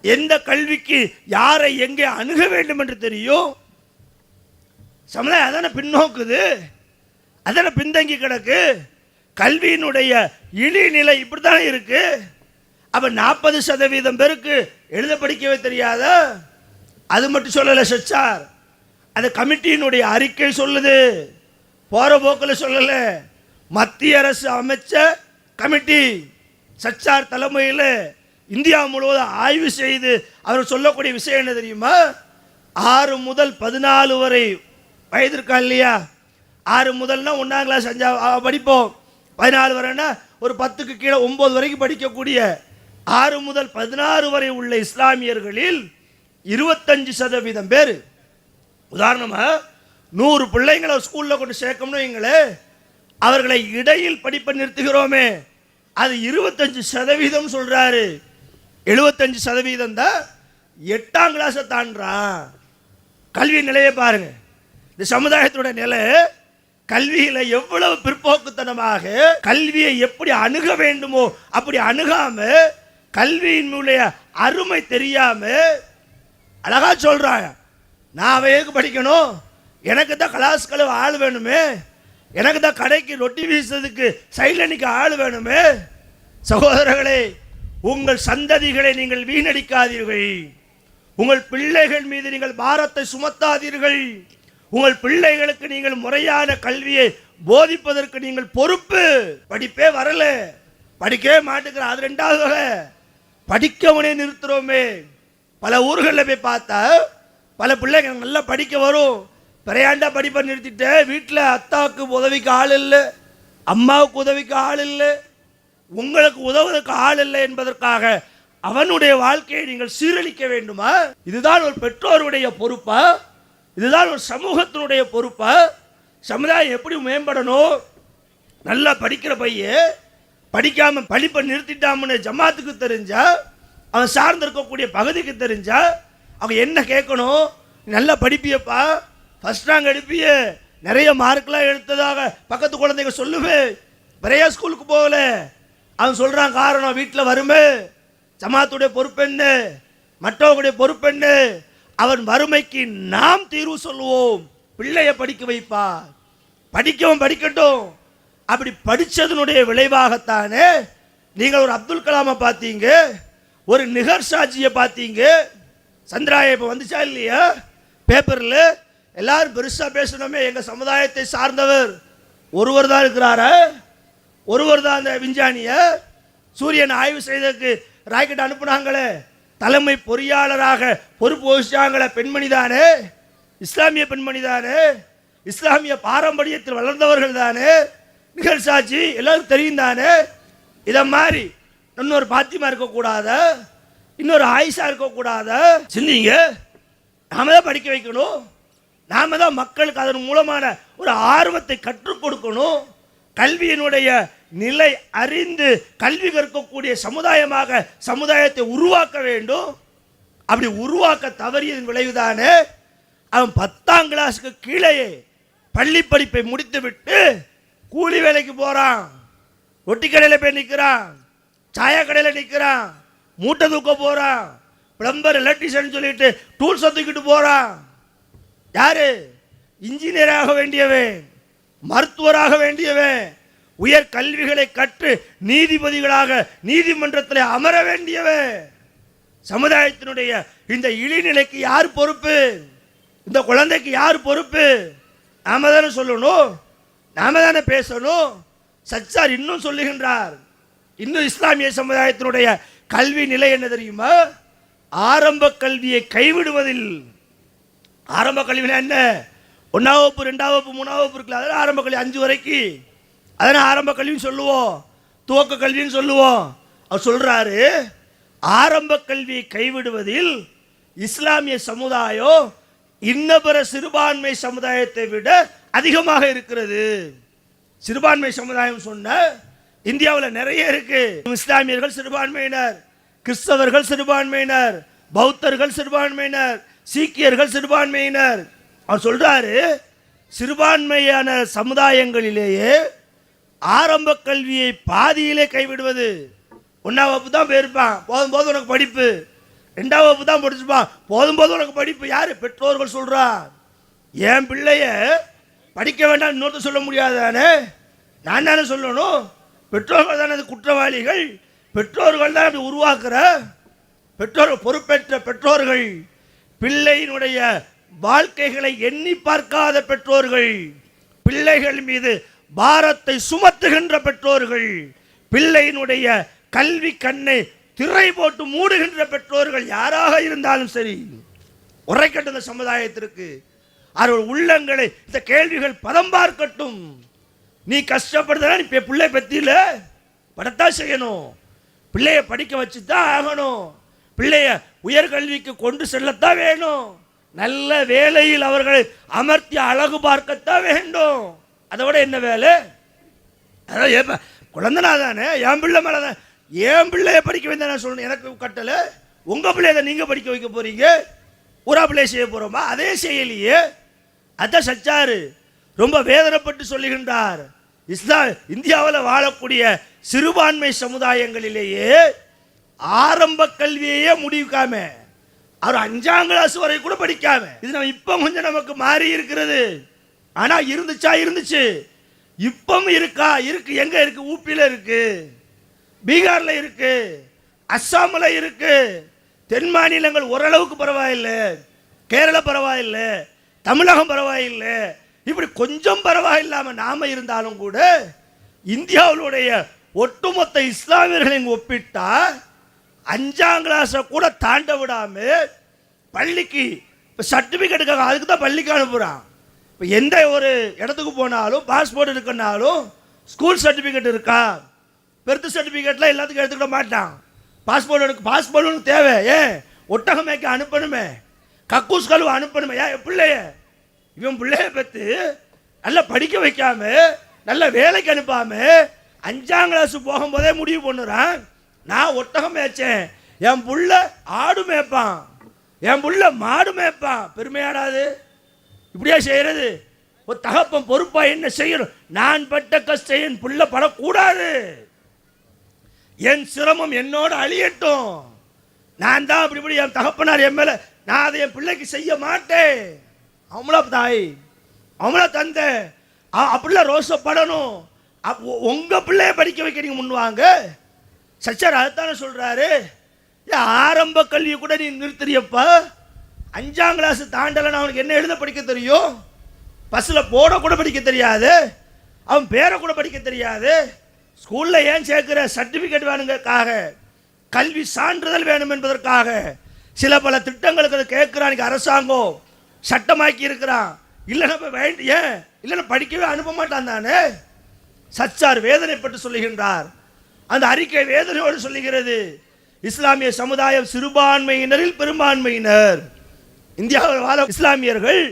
எந்த கல்விக்கு யாரை எங்கே அணுக வேண்டும் என்று தெரியும்? சமுதாயம் அதான பின்னோக்குது, அதான பின்தங்கி கிடக்கு. கல்வியினுடைய இழிநிலை இப்படித்தானே இருக்கு. அப்ப 40% பேருக்கு எழுத படிக்கவே தெரியாதா? அது மட்டும் சொல்லல சச்சார், அந்த கமிட்டியினுடைய அறிக்கை சொல்லுது, போற போக்கில் சொல்லல. மத்திய அரசு அமைச்ச கமிட்டி சச்சார் தலைமையில் இந்தியா முழுவதும் ஆய்வு செய்து அவர் சொல்லக்கூடிய விஷயம் என்ன தெரியுமா? 6 முதல் 14 வரை வயது இருக்கா இல்லையா? 6 முதல்னா 1ஆம் கிளாஸ் 5 படிப்போம், 14 வரைன்னா ஒரு 10க்கு கீழே 9 வரைக்கும் படிக்கக்கூடிய 6 முதல் 16 வரை உள்ள இஸ்லாமியர்களில் 25% பேர், உதாரணமாக 100 பிள்ளைங்களை ஸ்கூலில் கொண்டு சேர்க்கணும்னு வைங்களே, அவர்களை இடையில் படிப்பை நிறுத்துகிறோமே, அது 25% சொல்றாரு. 75% தான் 8ஆம் கிளாஸை தாண்டான். கல்வி நிலையை பாருங்க. இந்த சமுதாயத்தோட நிலை கல்வியில எவ்வளவு பிற்போக்குத்தனமாக, கல்வியை எப்படி அணுக வேண்டுமோ அப்படி அணுகாம, கல்வியினுடைய அருமை தெரியாம அழகா சொல்றாங்க, நான் அவையக்கு படிக்கணும், எனக்கு தான் கிளாஸ் கழுவ ஆள் வேணுமே, எனக்கு தான் கடைக்கு ரொட்டி வீசுறதுக்கு சைடில் நிற்க ஆள் வேணுமே. சகோதரர்களே, உங்கள் சந்ததிகளை நீங்கள் வீணடிக்காதீர்கள். உங்கள் பிள்ளைகள் மீது நீங்கள் பாரத்தை சுமத்தாதீர்கள். உங்கள் பிள்ளைகளுக்கு நீங்கள் முறையான கல்வியை போதிப்பதற்கு நீங்கள் பொறுப்பு. படிப்பே வரல, படிக்கவே மாட்டேங்கிற, அது 2வது வகை. படிக்கவனே நிறுத்துறோமே. பல ஊர்களில் போய் பார்த்தா பல பிள்ளைங்க நல்லா படிக்க வரும், பிறையாண்டா படிப்பை நிறுத்திட்டு வீட்டில் அத்தாவுக்கு உதவிக்கு ஆள் இல்லை, அம்மாவுக்கு உதவிக்கு ஆள் இல்லை, உங்களுக்கு உதவுவதற்கு ஆள் இல்லை என்பதற்காக அவனுடைய வாழ்க்கையை நீங்கள் சீரழிக்க வேண்டுமா? இதுதான் ஒரு பெற்றோருடைய பொறுப்பா? இதுதான் ஒரு சமூகத்தினுடைய பொறுப்பா? சமுதாயம் எப்படி மேம்படணும்? நல்லா படிக்கிற பையன் படிக்காம படிப்பை நிறுத்திட்டாமன்னு ஜமாத்துக்கு தெரிஞ்சா, அவன் சார்ந்து இருக்கக்கூடிய பகுதிக்கு தெரிஞ்சா, அவன் என்ன கேட்கணும்? நல்லா படிப்பியப்பா, ஃபர்ஸ்ட் ரேங்க் எடுப்பிய, நிறைய மார்க்லாம் எடுத்ததாக பக்கத்து குழந்தைங்க சொல்லுவேன், நிறைய ஸ்கூலுக்கு போகல. அவன் சொல்றான் காரணம் வீட்டில் வருமே, ஜமாத்துடைய பொறுப்பு என்ன, மற்றவங்களுடைய பொறுப்பு என்ன? அவன் வறுமைக்கு நாம் தீர்வு சொல்லுவோம். பிள்ளைய படிக்க வைப்பா, படிக்கவும் படிக்கட்டும். அப்படி படித்ததனுடைய விளைவாகத்தானே நீங்கள் ஒரு அப்துல் கலாமை பார்த்தீங்க, ஒரு நிகர் சாட்சியை பார்த்தீங்க. சந்திராய இப்போ வந்துச்சா இல்லையா பேப்பரில்? எல்லாரும் பெருசாக பேசணுமே, எங்கள் சமுதாயத்தை சார்ந்தவர் ஒருவர் தான் இருக்கிறாரா? ஒருவர் தான் அந்த விஞ்ஞானிய சூரியனை ஆய்வு செய்ததுக்கு ராக்கெட் அனுப்புனாங்களே, தலைமை பொறியாளராக பொறுப்பு வகிச்சாங்கள பெண்மணி தானே, இஸ்லாமிய பெண்மணி தானே, இஸ்லாமிய பாரம்பரியத்தில் வளர்ந்தவர்கள் தானே, நிகழ்ச்சாட்சி எல்லாரும் தெரியும் தானே. இதை மாதிரி இன்னொரு பாத்திமா இருக்கக்கூடாத, இன்னொரு ஆயிஷா இருக்கக்கூடாத. சிந்திங்க, நாம தான் படிக்க வைக்கணும், நாம தான் மக்களுக்கு அதன் மூலமான ஒரு ஆர்வத்தை கற்றுக் கொடுக்கணும். கல்வியினுடைய நிலை அறிந்து கல்வி கற்கக்கூடிய சமுதாயமாக சமுதாயத்தை உருவாக்க வேண்டும். அப்படி உருவாக்க தவறியதன் விளைவுதானே அவன் 10ஆம் கிளாஸுக்கு கீழேயே பள்ளி படிப்பை முடித்துவிட்டு கூலி வேலைக்கு போறான், ரொட்டி கடையில் போய் நிற்கிறான், சாயா கடையில் நிற்கிறான், மூட்டை தூக்க போறான், பிளம்பர் எலக்ட்ரிஷியன் சொல்லிட்டு டூல்ஸ் தூக்கிட்டு போறான். யாரு? இன்ஜினியராக வேண்டியவன், மருத்துவராக வேண்டியவன், உயர் கல்விகளை கற்று நீதிபதிகளாக நீதிமன்றத்தில் அமர வேண்டியவன். சமுதாயத்தினுடைய இந்த இழிநிலைக்கு யார் பொறுப்பு? இந்த குழந்தைக்கு யார் பொறுப்பு? நாம தானே சொல்லணும், நாம தானே பேசணும். சச்சார் இன்னும் சொல்லுகின்றார், இன்னும் இஸ்லாமிய சமுதாயத்தினுடைய கல்வி நிலை என்ன தெரியுமா? ஆரம்ப கல்வியை கைவிடுவதில். ஆரம்ப கல்வினா என்ன? 1ஆம் வகுப்பு 2ஆம் வகுப்பு 3ஆம் வகுப்பு இருக்குல்ல, அதெல்லாம் ஆரம்ப கல்வி 5 வரைக்கும், அதனால் ஆரம்ப கல்வின்னு சொல்லுவோம், துவக்க கல்வின்னு சொல்லுவோம். அவர் சொல்றாரு, ஆரம்ப கல்வியை கைவிடுவதில் இஸ்லாமிய சமுதாயம் இன்னபிற சிறுபான்மை சமுதாயத்தை விட அதிகமாக இருக்கிறது. சிறுபான்மை சமுதாயம் சொன்ன இந்தியாவில் நிறைய இருக்கு. இஸ்லாமியர்கள் சிறுபான்மையினர், கிறிஸ்தவர்கள் சிறுபான்மையினர், பௌத்தர்கள் சிறுபான்மையினர், சீக்கியர்கள் சிறுபான்மையினர். அவர் சொல்றாரு, சிறுபான்மையான சமுதாயங்களிலேயே ஆரம்ப கல்வியை பாதியிலே கைவிடுவது. 1ஆம் வகுப்பு தான் போயிருப்பான், போதும் போதும் உனக்கு படிப்பு. 2ஆம் வகுப்பு தான் படிச்சுப்பான், போதும் போதும் உனக்கு படிப்பு. யாரு? பெற்றோர்கள் சொல்றார். என் பிள்ளைய படிக்க வேண்டாம் இன்னொருத்த சொல்ல முடியாது தானே, நான் தானே சொல்லணும். பெற்றோர்கள் தானே அது குற்றவாளிகள், பெற்றோர்கள் தான் அப்படி உருவாக்குற. பெற்றோர்கள் பொறுப்பேற்ற பெற்றோர்கள், பிள்ளையினுடைய வாழ்க்கைகளை எண்ணி பார்க்காத பெற்றோர்கள், பிள்ளைகள் மீது பாரத்தை சுமத்துகின்ற பெற்றோர்கள், பிள்ளையினுடைய கல்வி கண்ணை திரை போட்டு மூடுகின்ற பெற்றோர்கள் யாராக இருந்தாலும் சரி, உரைக்கட்டும் இந்த சமுதாயத்திற்கு. அவர்கள் உள்ளங்களை இந்த கேள்விகள் பதம் பார்க்கட்டும். நீ கஷ்டப்படுறதா? நீ பிள்ளை பத்தியில படத்தான் செய்யணும், பிள்ளைய படிக்க வச்சுதான் ஆகணும், பிள்ளைய உயர்கல்விக்கு கொண்டு செல்லத்தான் வேணும், நல்ல வேலையில் அவர்களை அமர்த்தி அழகு பார்க்கத்தான் வேண்டும். அதை விட என்ன வேலை? அதான் குழந்தைனா தானே, என் பிள்ளை மேலதான், என் பிள்ளைய படிக்க வேண்டாம் சொல்லணும். எனக்கு கட்டலை, உங்க பிள்ளைய நீங்க படிக்க வைக்க போறீங்க, ஊரா பிள்ளைய செய்ய போறோமா? அதே செய்யலையே. அதான் சச்சாரு ரொம்ப வேதனைப்பட்டு சொல்லுகின்றார். இந்தியாவில் வாழக்கூடிய சிறுபான்மை சமுதாயங்களிலேயே ஆரம்ப கல்வியே முடிக்காம, அவர் 5ஆம் கிளாஸ் வரை கூட படிக்காம, இது நம்ம இப்ப கொஞ்சம் நமக்கு மாறி இருக்கிறது. ஆனா இருந்துச்சு, இப்பவும் இருக்கா? இருக்கு. எங்க இருக்கு? ஊப்பியில இருக்கு, பீகார்ல இருக்கு, அஸ்ஸாமில் இருக்கு. தென் மாநிலங்கள் ஓரளவுக்கு பரவாயில்லை, கேரளா பரவாயில்லை, தமிழகம் பரவாயில்லை, இப்படி கொஞ்சம் பரவாயில்லாம நாம இருந்தாலும் கூட இந்தியாவுடைய ஒட்டுமொத்த இஸ்லாமியர்களை ஒப்பிட்டா 5ஆம் கிளாஸை கூட தாண்ட விடாம பள்ளிக்கு சர்டிபிகேட்டுக்காக அதுக்கு தான் பள்ளிக்கு அனுப்புறான். இப்போ எந்த ஒரு இடத்துக்கு போனாலும் பாஸ்போர்ட் இருக்குன்னாலும் ஸ்கூல் சர்டிஃபிகேட் இருக்கா, பெர்த் சர்டிஃபிகேட்லாம் எல்லாத்துக்கும் எடுத்துக்கிட மாட்டான். பாஸ்போர்ட் ஒன்று தேவை. ஏன்? ஒட்டகமேக்க அனுப்பணுமே, கக்கூஸ் கழுவு அனுப்பணுமே. ஏன் பிள்ளைய இவன் பிள்ளைய பற்றி நல்லா படிக்க வைக்காம நல்ல வேலைக்கு அனுப்பாம 5ஆம் கிளாஸ் போகும்போதே முடிவு பண்ணுறான், நான் ஒட்டகம் மேய்ச்சேன், என் புள்ள ஆடு மேய்ப்பான், என் புள்ள மாடு மேய்ப்பான். பெருமையாடாது? இப்படியா செய்யறது? ஒரு தகப்பன் பொறுப்பா என்ன செய்யணும்? நான் பட்ட கஷ்டம் என் புள்ள படக்கூடாது, என் சிரமம் என்னோட அழியட்டும். நான் தான் அப்படி என் தகப்பனார் என் மேல, நான் அதை என் பிள்ளைக்கு செய்ய மாட்டேன். அவங்கள தாய், அவங்கள தந்தை, அப்படிலாம் ரோசப்படணும். உங்க பிள்ளைய படிக்க வைக்கிறீங்க முன்வாங்க. சச்சார் அதுதானே சொல்றாரு. ஆரம்ப கல்வியை கூட நீ நிறுத்துறியப்பா. 5ஆம் கிளாஸ் தாண்டலன்னு அவனுக்கு என்ன எழுத படிக்க தெரியும்? பஸ்ஸில் போட கூட படிக்க தெரியாது, அவன் பேரை கூட படிக்க தெரியாது. ஸ்கூலில் ஏன் சேர்க்கிற? சர்டிஃபிகேட் வேணுங்கக்காக. கல்வி சான்றிதழ் வேணும் என்பதற்காக சில பல திட்டங்களுக்கு அதை கேட்கிறான் அரசாங்கம், சட்டமாக்கி இருக்கிறான். இல்லைன்னா வேண்டிய இல்லைன்னா படிக்கவே அனுப்ப மாட்டான் தானே. சச்சார் வேதனைப்பட்டு சொல்லுகின்றார். அந்த அறிக்கை வேதனையோடு சொல்லுகிறது, இஸ்லாமிய சமுதாயம் சிறுபான்மையினரில் பெரும்பான்மையினர். இந்தியாவில் வாழ இஸ்லாமியர்கள்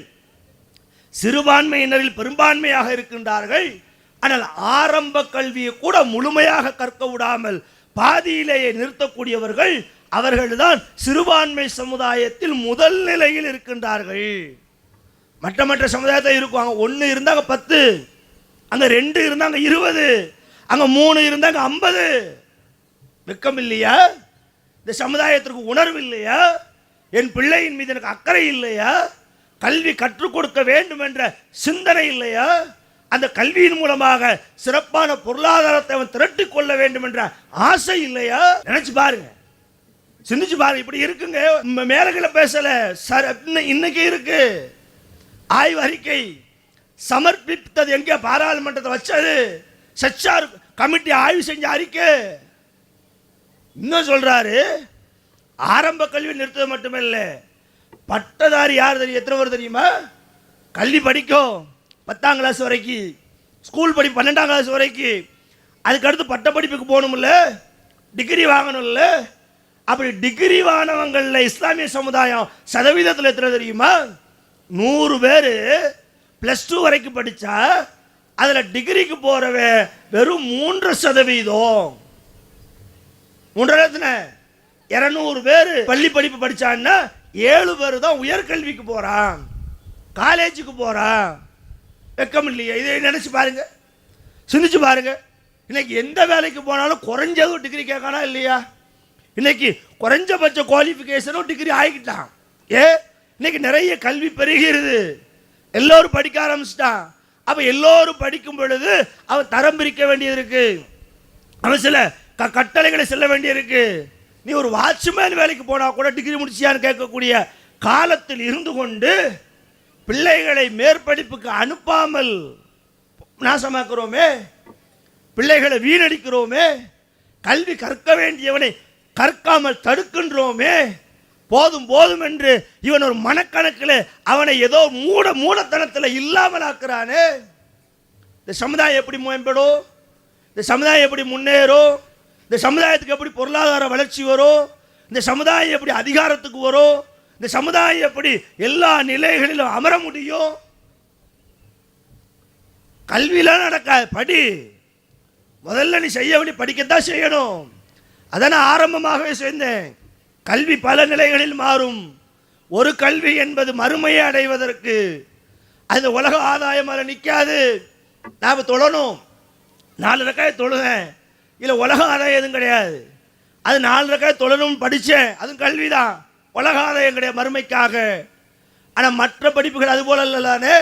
சிறுபான்மையினரில் பெரும்பான்மையாக இருக்கின்றார்கள். ஆனால் ஆரம்ப கல்வியை கூட முழுமையாக கற்க விடாமல் பாதியிலேயே நிறுத்தக்கூடியவர்கள் அவர்கள்தான் சிறுபான்மை சமுதாயத்தில் முதல் நிலையில் இருக்கின்றார்கள். மற்ற சமுதாயத்தில் இருக்குவாங்க, 1 இருந்தாங்க 10, அங்க 2 இருந்தாங்க 20, அங்க 3 இருந்தாங்க 50. வெக்கம் இல்லையா? இந்த சமுதாயத்திற்கு உணர்வு இல்லையா? என் பிள்ளையின் மீது எனக்கு அக்கறை இல்லையா? கல்வி கற்றுக் கொடுக்க வேண்டும் என்ற சிந்தனை இல்லையா? அந்த கல்வியின் மூலமாக சிறப்பான பொருளாதாரத்தை அவன் திரட்டி கொள்ள வேண்டும் என்ற ஆசை இல்லையா? நினைச்சு பாருங்க, சிந்திச்சு பாருங்க. இப்படி இருக்குங்க, மேலகளை பேசல, இன்னைக்கு இருக்கு. ஆய்வு அறிக்கை சமர்ப்பித்தது எங்கே? பாராளுமன்றத்தை வச்சது சச்சார் கமிட்டி ஆய்வு செஞ்ச அறிக்கை. இன்னும் சொல்றாரு, ஆரம்ப கல்வி நிறுத்தது மட்டுமல்ல, பட்டதாரி யார் தெரியும்? எத்தனை பேர் தெரியுமா? கல்வி படிக்கும் 10ஆம் கிளாஸ் வரைக்கும், ஸ்கூல் படி 12ஆம் கிளாஸ் வரைக்கும், அதுக்கடுத்து பட்ட படிப்புக்கு போகணும்ல, டிகிரி வாங்கணும்ல. அப்படி டிகிரி வாங்கினவங்கள இஸ்லாமிய சமுதாயம் சதவீதத்தில் எத்தனை தெரியுமா? 100 பேர் +2 வரைக்கும் படித்தா அதில் டிகிரிக்கு போகிறவன் வெறும் 3%. 200 பேர் பள்ளி படிப்பு படித்தான்னா 7 பேர் தான் உயர்கல்விக்கு போகிறான், காலேஜுக்கு போகிறான். வெக்கம் இல்லையா? இதை நினச்சி பாருங்க, சிந்திச்சு பாருங்க. இன்னைக்கு எந்த வேலைக்கு போனாலும் குறைஞ்சது டிகிரி கேட்கானா இல்லையா? இன்னைக்கு குறைஞ்சபட்ச குவாலிஃபிகேஷனும் டிகிரி ஆகிக்கிட்டான். இன்னைக்கு நிறைய கல்வி பெருகிறது, எல்லோரும் படிக்க ஆரம்பிச்சிட்டான். அப்ப எல்லோரும் படிக்கும் பொழுது அவன் தரம் பிரிக்க வேண்டியது இருக்கு, அவன் சில கட்டளைகளை செல்ல வேண்டியிருக்கு. நீ ஒரு வாட்ச்மேன் வேலைக்கு போனா கூட டிகிரி முடிச்சியான்னு கேட்கக்கூடிய காலத்தில் இருந்து கொண்டு பிள்ளைகளை மேற்படிப்புக்கு அனுப்பாமல் நாசமாக்குறோமே, பிள்ளைகளை வீணடிக்கிறோமே, கல்வி கற்க வேண்டியவனை கற்காமல் தடுக்கின்றோமே. போதும் போதும் என்று இவன் ஒரு மனக்கணக்கில் அவனை ஏதோ மூடத்தனத்தில் இல்லாமல் ஆக்குறானே. இந்த சமுதாயம் எப்படி மேம்படும்? இந்த சமுதாயம் எப்படி முன்னேறும்? இந்த சமுதாயத்துக்கு எப்படி பொருளாதார வளர்ச்சி வரும்? இந்த சமுதாயம் எப்படி அதிகாரத்துக்கு வரும்? இந்த சமுதாயம் எப்படி எல்லா நிலைகளிலும் அமர முடியும்? கல்வியெல்லாம் நடக்காது. படி, முதல்ல நீ செய்ய வேண்டிய படிக்கத்தான் செய்யணும். அதான் ஆரம்பமாகவே சேர்ந்தேன். கல்வி பல நிலைகளில் மாறும். ஒரு கல்வி என்பது மறுமையை அடைவதற்கு அந்த உலக ஆதாயம் அதில் நிற்காது. நான் தொழணும், 4 ரக்காய் தொழுவேன், இல்லை உலக ஆதாயம் எதுவும் கிடையாது. அது 4 ரக்காய் தொழணும் படித்தேன், அதுவும் கல்வி தான், உலக ஆதாயம் கிடையாது மறுமைக்காக. ஆனால் மற்ற படிப்புகள் அது போல இல்லைதானே.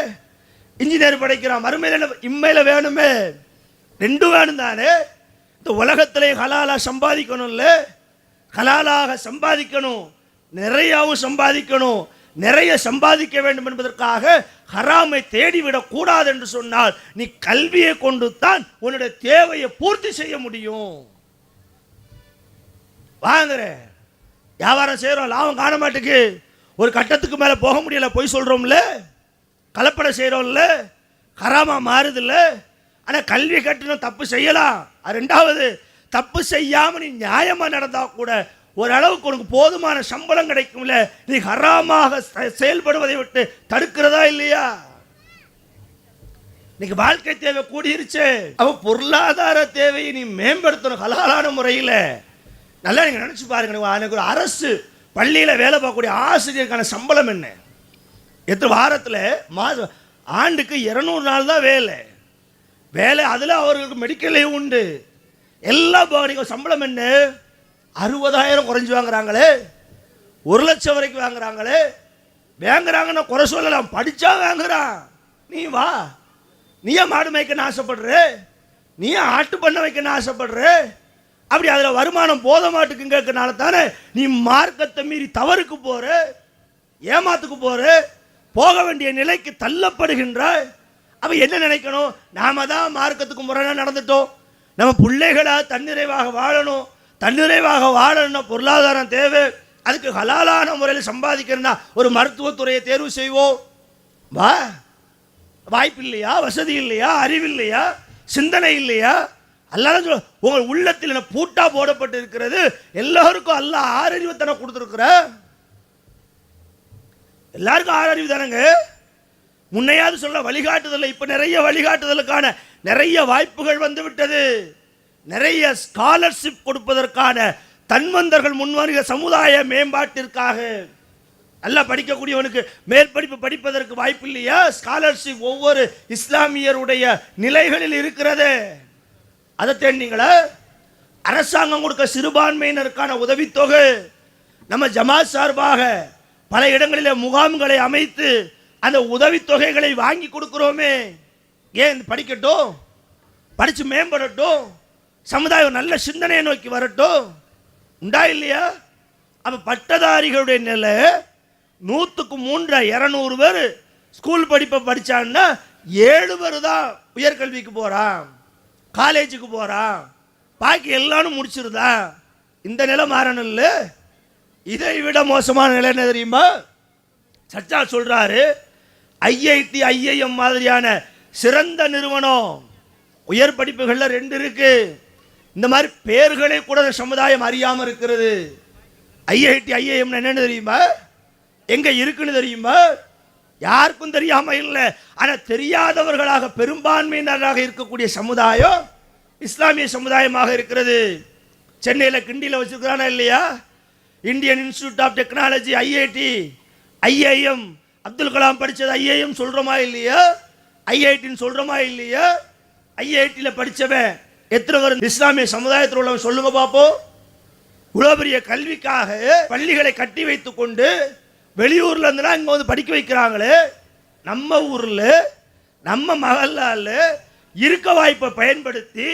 இன்ஜினியர் படிக்கிறான், மறுமையில் இம்மையில் வேணுமே, 2 வேணும் தானே. இந்த உலகத்திலே ஹலாலாக சம்பாதிக்கணும்ல, ஹலாலாக சம்பாதிக்கணும், நிறையாவும் சம்பாதிக்கணும். நிறைய சம்பாதிக்க வேண்டும் என்பதற்காக ஹராமை தேடிவிடக் கூடாது என்று சொன்னால் நீ கல்வியை கொண்டு தான் உன்னுடைய தேவையை பூர்த்தி செய்ய முடியும். வாங்குற வியாபாரம் செய்கிறோம், லாபம் காண மாட்டேக்கு, ஒரு கட்டத்துக்கு மேலே போக முடியல, போய் சொல்கிறோம்ல, கலப்படம் செய்கிறோம்ல, ஹராமா மாறுதில்ல. ஆனால் கல்வி கட்டணும், தப்பு செய்யலாம். 2வது, தப்பு செய்யாமல் நீ நியாயமாக நடந்தால் கூட ஓரளவுக்கு உனக்கு போதுமான சம்பளம் கிடைக்கும்ல. நீ ஹராமாக செயல்படுவதை விட்டு தடுக்கிறதா இல்லையா? இன்னைக்கு வாழ்க்கை தேவை கூடிருச்சு. அவ பொருளாதார தேவையை நீ மேம்படுத்தணும் ஹலாலான முறையில். நல்லா நீங்கள் நினச்சி பாருங்க, எனக்கு ஒரு அரசு பள்ளியில் வேலை பார்க்கக்கூடிய ஆசிரியருக்கான சம்பளம் என்ன? எத்தனை வாரத்தில் ஆண்டுக்கு 200 நாள் தான் வேலை. அதில் அவர்களுக்கு மெடிக்கல் லீவ் உண்டு, எல்லாம். சம்பளம் என்ன? 60,000 குறைஞ்சி வாங்குறாங்களே, 1 லட்சம் வரைக்கும் வாங்குறாங்களே. வாங்குறாங்கன்னா குறை சொல்லலாம், படித்தா வாங்குறான். நீ வா, நீயே மாடு மேய்க்கன்னு ஆசைப்படுற, நீயே ஆட்டு பண்ண வைக்கன்னு ஆசைப்படுற. அப்படி அதில் வருமானம் போத மாட்டுக்குங்கிறதுனால தானே நீ மார்க்கத்தை மீறி தவறுக்கு போகிற, ஏமாத்துக்கு போகிற, போக வேண்டிய நிலைக்கு தள்ளப்படுகின்றாய். அப்போ என்ன நினைக்கணும்? நாம தான் மார்க்கத்துக்கு முரணாக நடந்துட்டோம், நம்ம பிள்ளைகளாக தன்னிறைவாக வாழணும், தன்னிறைவாக வாழணும்னா பொருளாதாரம் தேவை, அதுக்கு ஹலாலான முறையில் சம்பாதிக்கிறதுனா ஒரு மருத்துவத்துறையை தேர்வு செய்வோம். வாய்ப்பு இல்லையா, வசதி இல்லையா, அறிவு இல்லையா, சிந்தனை இல்லையா? அல்லாஹ் சொல்ல உங்கள் உள்ளத்தில் பூட்டா போடப்பட்டு இருக்கிறது. எல்லாருக்கும் அல்லாஹ் ஆறறிவு தானே கொடுத்துருக்குற, எல்லாருக்கும் ஆறறிவு தானங்க. முன்னையாவது சொல்ல வழிகாட்டுதல், இப்ப நிறைய வழிகாட்டுதலுக்கான நிறைய வாய்ப்புகள் வந்து விட்டது. நிறைய ஸ்காலர்ஷிப் கொடுப்பதற்கான தன்வந்தர்கள் முன்வருக சமுதாய மேம்பாட்டிற்காக. நல்லா படிக்கக்கூடியவனுக்கு மேற்படிப்பு படிப்பதற்கு வாய்ப்பு இல்லையா? ஸ்காலர்ஷிப் ஒவ்வொரு இஸ்லாமியருடைய நிலைகளில் இருக்கிறது. அதை தேடிங்களா? அரசாங்கம் கொடுக்க சிறுபான்மையினருக்கான உதவித்தொகை நம்ம ஜமாத் சார்பாக பல இடங்களில் முகாம்களை அமைத்து அந்த உதவித்தொகைகளை வாங்கி கொடுக்கிறோமே. ஏன் படிக்கட்டும், படித்து மேம்படட்டும், சமுதாயம் நல்ல சிந்தனையை நோக்கி வரட்டும். உண்டா இல்லையா? அப்போ பட்டதாரிகளுடைய நிலை 100க்கு 200 பேர் ஸ்கூல் படிப்பை படித்தான்னா 7 பேர் தான் உயர்கல்விக்கு போகிறான், காலேஜுக்கு போகிறான், பாக்கி எல்லாரும் முடிச்சிருதா. இந்த நிலை மாறணும் இல்லை? இதை விட மோசமான நிலை என்ன தெரியுமா? சச்சா சொல்றாரு, ஐஐடி ஐஐஎம் மாதிரியான சிறந்த நிறுவனம் உயர் படிப்புகளில் 2 இருக்கு. இந்த மாதிரி பேர்களை கூட சமுதாயம் அறியாமல் இருக்கிறது. ஐஐடி ஐஐஎம் என்னன்னு தெரியுமா? எங்க இருக்குன்னு தெரியுமா? யாருக்கும் தெரியாம இல்லை. ஆனால் தெரியாதவர்களாக பெரும்பான்மையினராக இருக்கக்கூடிய சமுதாயம் இஸ்லாமிய சமுதாயமாக இருக்கிறது. சென்னையில் கிண்டியில் வச்சிருக்கிறானா இல்லையா? Indian Institute of Technology, IIT, IIM, Abdul Kalam படித்தது ஐஐஎம் சொல்கிறோமா இல்லையா? ஐஐடின்னு சொல்கிறோமா இல்லையா? ஐஐடியில் படித்தவன் எத்தனை பேர் இஸ்லாமிய சமுதாயத்தில் உள்ளவன் சொல்லுங்க பார்ப்போம். இவ்வளோ பெரிய கல்விக்காக பள்ளிகளை கட்டி வைத்து கொண்டு வெளியூர்ல இருந்துலாம் இங்கே வந்து படிக்க வைக்கிறாங்களே. நம்ம ஊரில் நம்ம மகளால் இருக்க வாய்ப்பை பயன்படுத்தி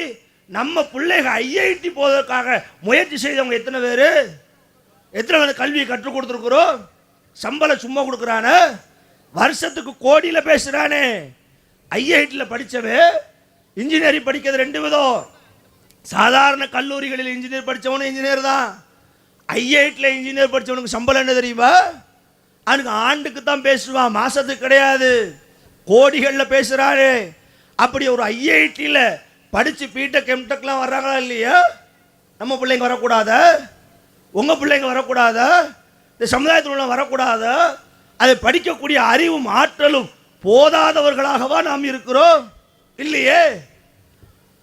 நம்ம பிள்ளைகள் ஐஐடி போவதற்காக முயற்சி செய்தவங்க எத்தனை பேர்? எத்தனை பேர் கல்வியை கற்றுக் கொடுத்துருக்குறோம்? சம்பளம் சும்மா கொடுக்குறானே, வருஷத்துக்கு கோடியில் பேசுகிறானே. ஐஐடியில் படித்தவன் இன்ஜினியரிங் படிக்கிறது 2 விதம். சாதாரண கல்லூரிகளில் இன்ஜினியர் படித்தவனும் இன்ஜினியர் தான். ஐஐடியில் இன்ஜினியர் படித்தவனுக்கு சம்பளம் என்ன தெரியுமா? அவனுக்கு ஆண்டுக்கு தான் பேசுவான், மாசத்துக்கு கிடையாது. கோடிகளில் பேசுகிறாரு. அப்படி ஒரு ஐஐடியில் படித்து பிடெக் எம்டெக்லாம் வர்றாங்களா இல்லையா? நம்ம பிள்ளைங்க வரக்கூடாதா? உங்கள் பிள்ளைங்க வரக்கூடாதா? இந்த சமுதாயத்தில் உள்ள வரக்கூடாதா? அதை படிக்கக்கூடிய அறிவும் ஆற்றலும் போதாதவர்களாகவா நாம் இருக்கிறோம்? இல்லையே.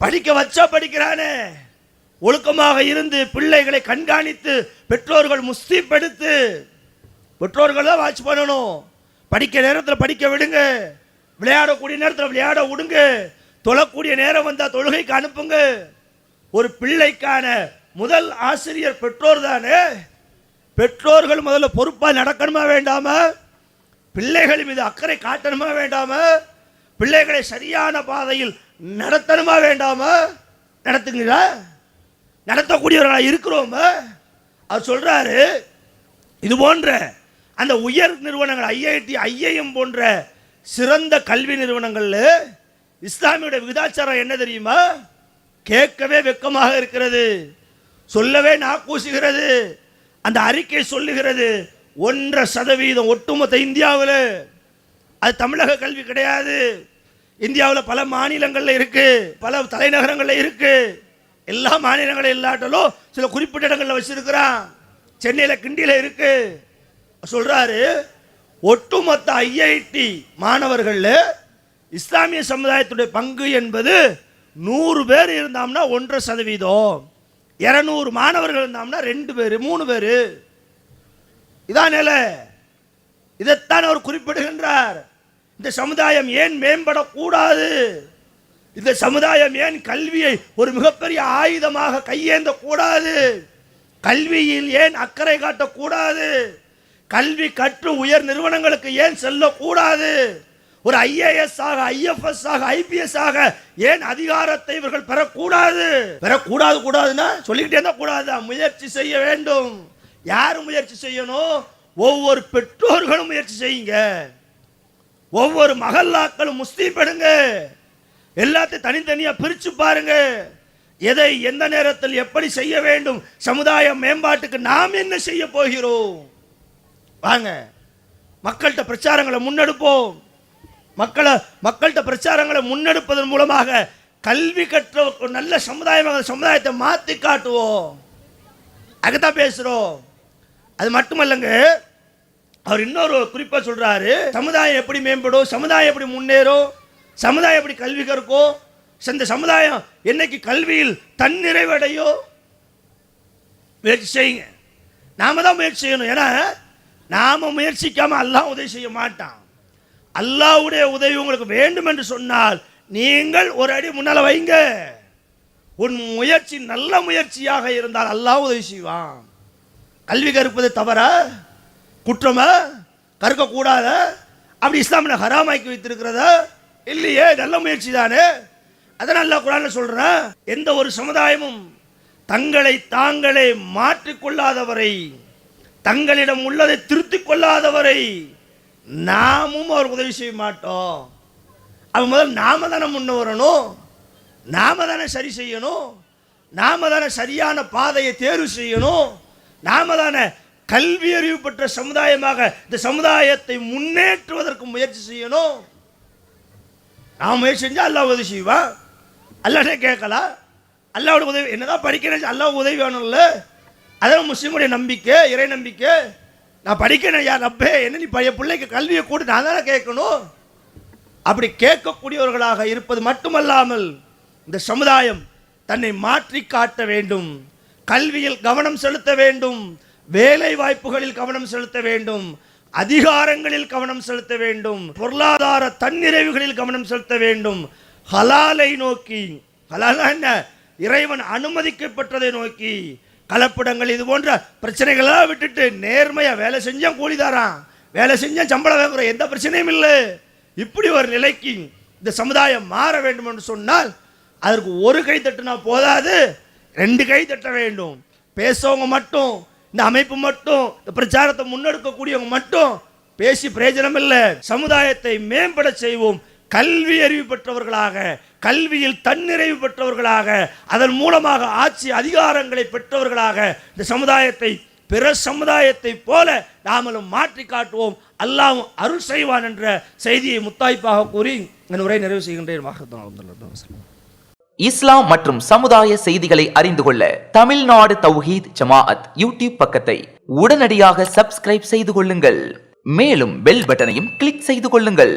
படிக்க வச்சா படிக்கிறானே. ஒழுக்கமாக இருந்து பிள்ளைகளை கண்காணித்து பெற்றோர்கள் முஸ்தீப் எடுத்து, பெற்றோர்கள் தான் வாட்ச் பண்ணணும். படிக்க நேரத்தில் படிக்க விடுங்க, விளையாடக்கூடிய நேரத்தில் விளையாட விடுங்க, தொழக்கூடிய நேரம் வந்தால் தொழுகைக்கு அனுப்புங்க. ஒரு பிள்ளைக்கான முதல் ஆசிரியர் பெற்றோர் தானே. பெற்றோர்கள் முதல்ல பொறுப்பாக நடக்கணுமா வேண்டாமா? பிள்ளைகள் மீது அக்கறை காட்டணுமா வேண்டாமா? பிள்ளைகளை சரியான பாதையில் நடத்தணுமா வேண்டாமா? நடத்துங்களா? நடத்தக்கூடியவர்களாக இருக்கிறோமா? அவர் சொல்றாரு, இது போன்ற அந்த உயர் நிறுவனங்கள் ஐஐடி ஐஐஎம் போன்ற சிறந்த கல்வி நிறுவனங்கள்ல இஸ்லாமியோட விகிதாச்சாரம் என்ன தெரியுமா? கேட்கவே வெக்கமாக இருக்கிறது, சொல்லவே நாக்கூசுகிறது. அந்த அறிக்கை சொல்லுகிறது 1% ஒட்டுமொத்த இந்தியாவில். அது தமிழக கல்வி கிடையாது. இந்தியாவில் பல மாநிலங்களில் இருக்கு, பல தலைநகரங்களில் இருக்கு. எல்லா மாநிலங்களும் இல்லாட்டாலும் சில குறிப்பிட்ட இடங்களில் வச்சிருக்கிறான். சென்னையில் கிண்டியில் இருக்கு. சொல்றாரு, ஒட்டுமொத்த ஐஐடி மாணவர்கள் இஸ்லாமிய சமுதாயத்துடைய பங்கு என்பது 100 பேர் இருந்தாம்னா 1.5%, 200 மாணவர்கள் இருந்தாம்னா 2 பேர் 3 பேர். இதான் நிலை. இதைத்தான் அவர் குறிப்பிடுகின்றார். இந்த சமுதாயம் ஏன் மேம்படக்கூடாது? இந்த சமுதாயம் ஏன் கல்வியை ஒரு மிகப்பெரிய ஆயுதமாக கையேந்த கூடாது? கல்வியில் ஏன் அக்கறை காட்டக்கூடாது? கல்வி கற்று உயர் நிறுவனங்களுக்கு ஏன் செல்லக்கூடாது? ஒரு ஐஏஎஸ் ஆக, ஐஎஃப்எஸ் ஆக, ஐபிஎஸ் ஆக ஏன் அதிகாரத்தை இவர்கள் பெறக்கூடாது? பெறக்கூடாது. கூடாதுன்னா சொல்லிக்கிட்டே தான் கூடாது. முயற்சி செய்ய வேண்டும். யார் முயற்சி செய்யணும்? ஒவ்வொரு பெற்றோர்களும் முயற்சி செய்யுங்க. ஒவ்வொரு மகல்லாக்களும் முஸ்லீம் எடுங்க. எல்லாத்தையும் தனித்தனியா பிரிச்சு பாருங்க. எதை எந்த நேரத்தில் எப்படி செய்ய வேண்டும், சமுதாய மேம்பாட்டுக்கு நாம் என்ன செய்ய போகிறோம். வாங்க மக்கள்கிட்ட பிரச்சாரங்களை முன்னெடுப்போம். மக்கள்கிட்ட பிரச்சாரங்களை முன்னெடுப்பதன் மூலமாக கல்வி கற்ற ஒரு நல்ல சமுதாயமாக சமுதாயத்தை மாற்றி காட்டுவோம். அதுதான் பேசுகிறோம். அது மட்டுமல்லங்க, அவர் இன்னொரு குறிப்பாக சொல்கிறாரு, சமுதாயம் எப்படி மேம்படும், சமுதாயம் எப்படி முன்னேறும், சமுதாயம் எப்படி கல்வி கற்கும், இந்த சமுதாயம் என்னைக்கு கல்வியில் தன்னிறைவடையோ முயற்சி செய்யுங்க. நாம தான் முயற்சி செய்யணும். ஏன்னா நாம முயற்சிக்காம அல்லாஹ் உதவி செய்ய மாட்டான். அல்லாஹ்வுடைய உதவி உங்களுக்கு வேண்டும் என்று சொன்னால் நீங்கள் ஒரு அடி முன்னால வைங்க. உன் முயற்சி நல்ல முயற்சியாக இருந்தால் அல்லாஹ் உதவி செய்வான். கல்வி கற்பது தவறா, குற்றமா, கற்கக்கூடாத, அப்படி இஸ்லாமில் ஹராமாக்கி வைத்திருக்கிறதா? இல்லையே, நல்ல முயற்சி தானே. அதனால் அல்லாஹ் குர்ஆன்ல சொல்றான், எந்த ஒரு சமுதாயமும் தங்களை தாங்களே மாற்றிக்கொள்ளாதவரை, தங்களிடம் உள்ளதை திருத்திக் கொள்ளாதவரை நாமும் அவர் உதவி செய்ய மாட்டோம். அவன் முதல் நாம தானே முன்ன வரணும், நாம தானே சரி செய்யணும், நாம தானே சரியான பாதையை தேர்வு செய்யணும், நாம தானே கல்வி அறிவு பெற்ற சமுதாயமாக இந்த சமுதாயத்தை முன்னேற்றுவதற்கு முயற்சி செய்யணும். நாம் முயற்சி செஞ்சால் அல்லாஹ் உதவி செய்வான். அல்லாஹ்டே கேட்கலாம், அல்லாஹ்வுடைய உதவி என்னதான் படிக்கிறேன், அல்லாஹ் உதவி வேணும்ல. அதான் முஸ்லீமுடைய நம்பிக்கை, இறை நம்பிக்கை. நான் படிக்கிறேன் யார் ரப்பே, என்ன நீ பிள்ளைக்கு கல்வியை கூட நான் தானே கேட்கணும். அப்படி கேட்கக்கூடியவர்களாக இருப்பது மட்டுமல்லாமல் இந்த சமுதாயம் தன்னை மாற்றி காட்ட வேண்டும், கல்வியில் கவனம் செலுத்த வேண்டும், வேலை வாய்ப்புகளில் கவனம் செலுத்த வேண்டும், அதிகாரங்களில் கவனம் செலுத்த வேண்டும், பொருளாதார தன்னிறைவுகளில் கவனம் செலுத்த வேண்டும், ஹலாலை நோக்கி, ஹலால் என்ன, இறைவன் அனுமதிக்கப்பட்டதை நோக்கி, கலப்படங்கள் இது போன்ற பிரச்சனைகளாக விட்டுட்டு நேர்மையா வேலை செஞ்சா கூலிதாரான், வேலை செஞ்சா சம்பளம் வாங்குற, எந்த பிரச்சனையும் இல்லை. இப்படி ஒரு நிலைக்கு இந்த சமுதாயம் மாற வேண்டும் என்று சொன்னால் அதற்கு ஒரு கை தட்டுனா போதாது, 2 கை தட்ட வேண்டும். பேசவங்க மட்டும், இந்த அமைப்பு மட்டும், இந்த பிரச்சாரத்தை முன்னெடுக்கக்கூடியவங்க மட்டும் பேசி பிரயோஜனம் இல்லை. சமுதாயத்தை மேம்பட செய்வோம். கல்வி அறிவு பெற்றவர்களாக, கல்வியில் தன்னிறைவு பெற்றவர்களாக, அதன் மூலமாக ஆட்சி அதிகாரங்களை பெற்றவர்களாக இந்த சமுதாயத்தை பிற சமுதாயத்தை போல நாமளும் மாற்றி காட்டுவோம். அல்லாஹ் அருள் செய்வான் என்ற செய்தியை முத்தாய்ப்பாக கூறி என் உரை நிறைவு செய்கின்றேன். இஸ்லாம் மற்றும் சமுதாய செய்திகளை அறிந்து கொள்ள தமிழ்நாடு தௌஹீத் ஜமாஅத் யூடியூப் பக்கத்தை உடனடியாக சப்ஸ்கிரைப் செய்து கொள்ளுங்கள். மேலும் பெல் பட்டனையும் கிளிக் செய்து கொள்ளுங்கள்.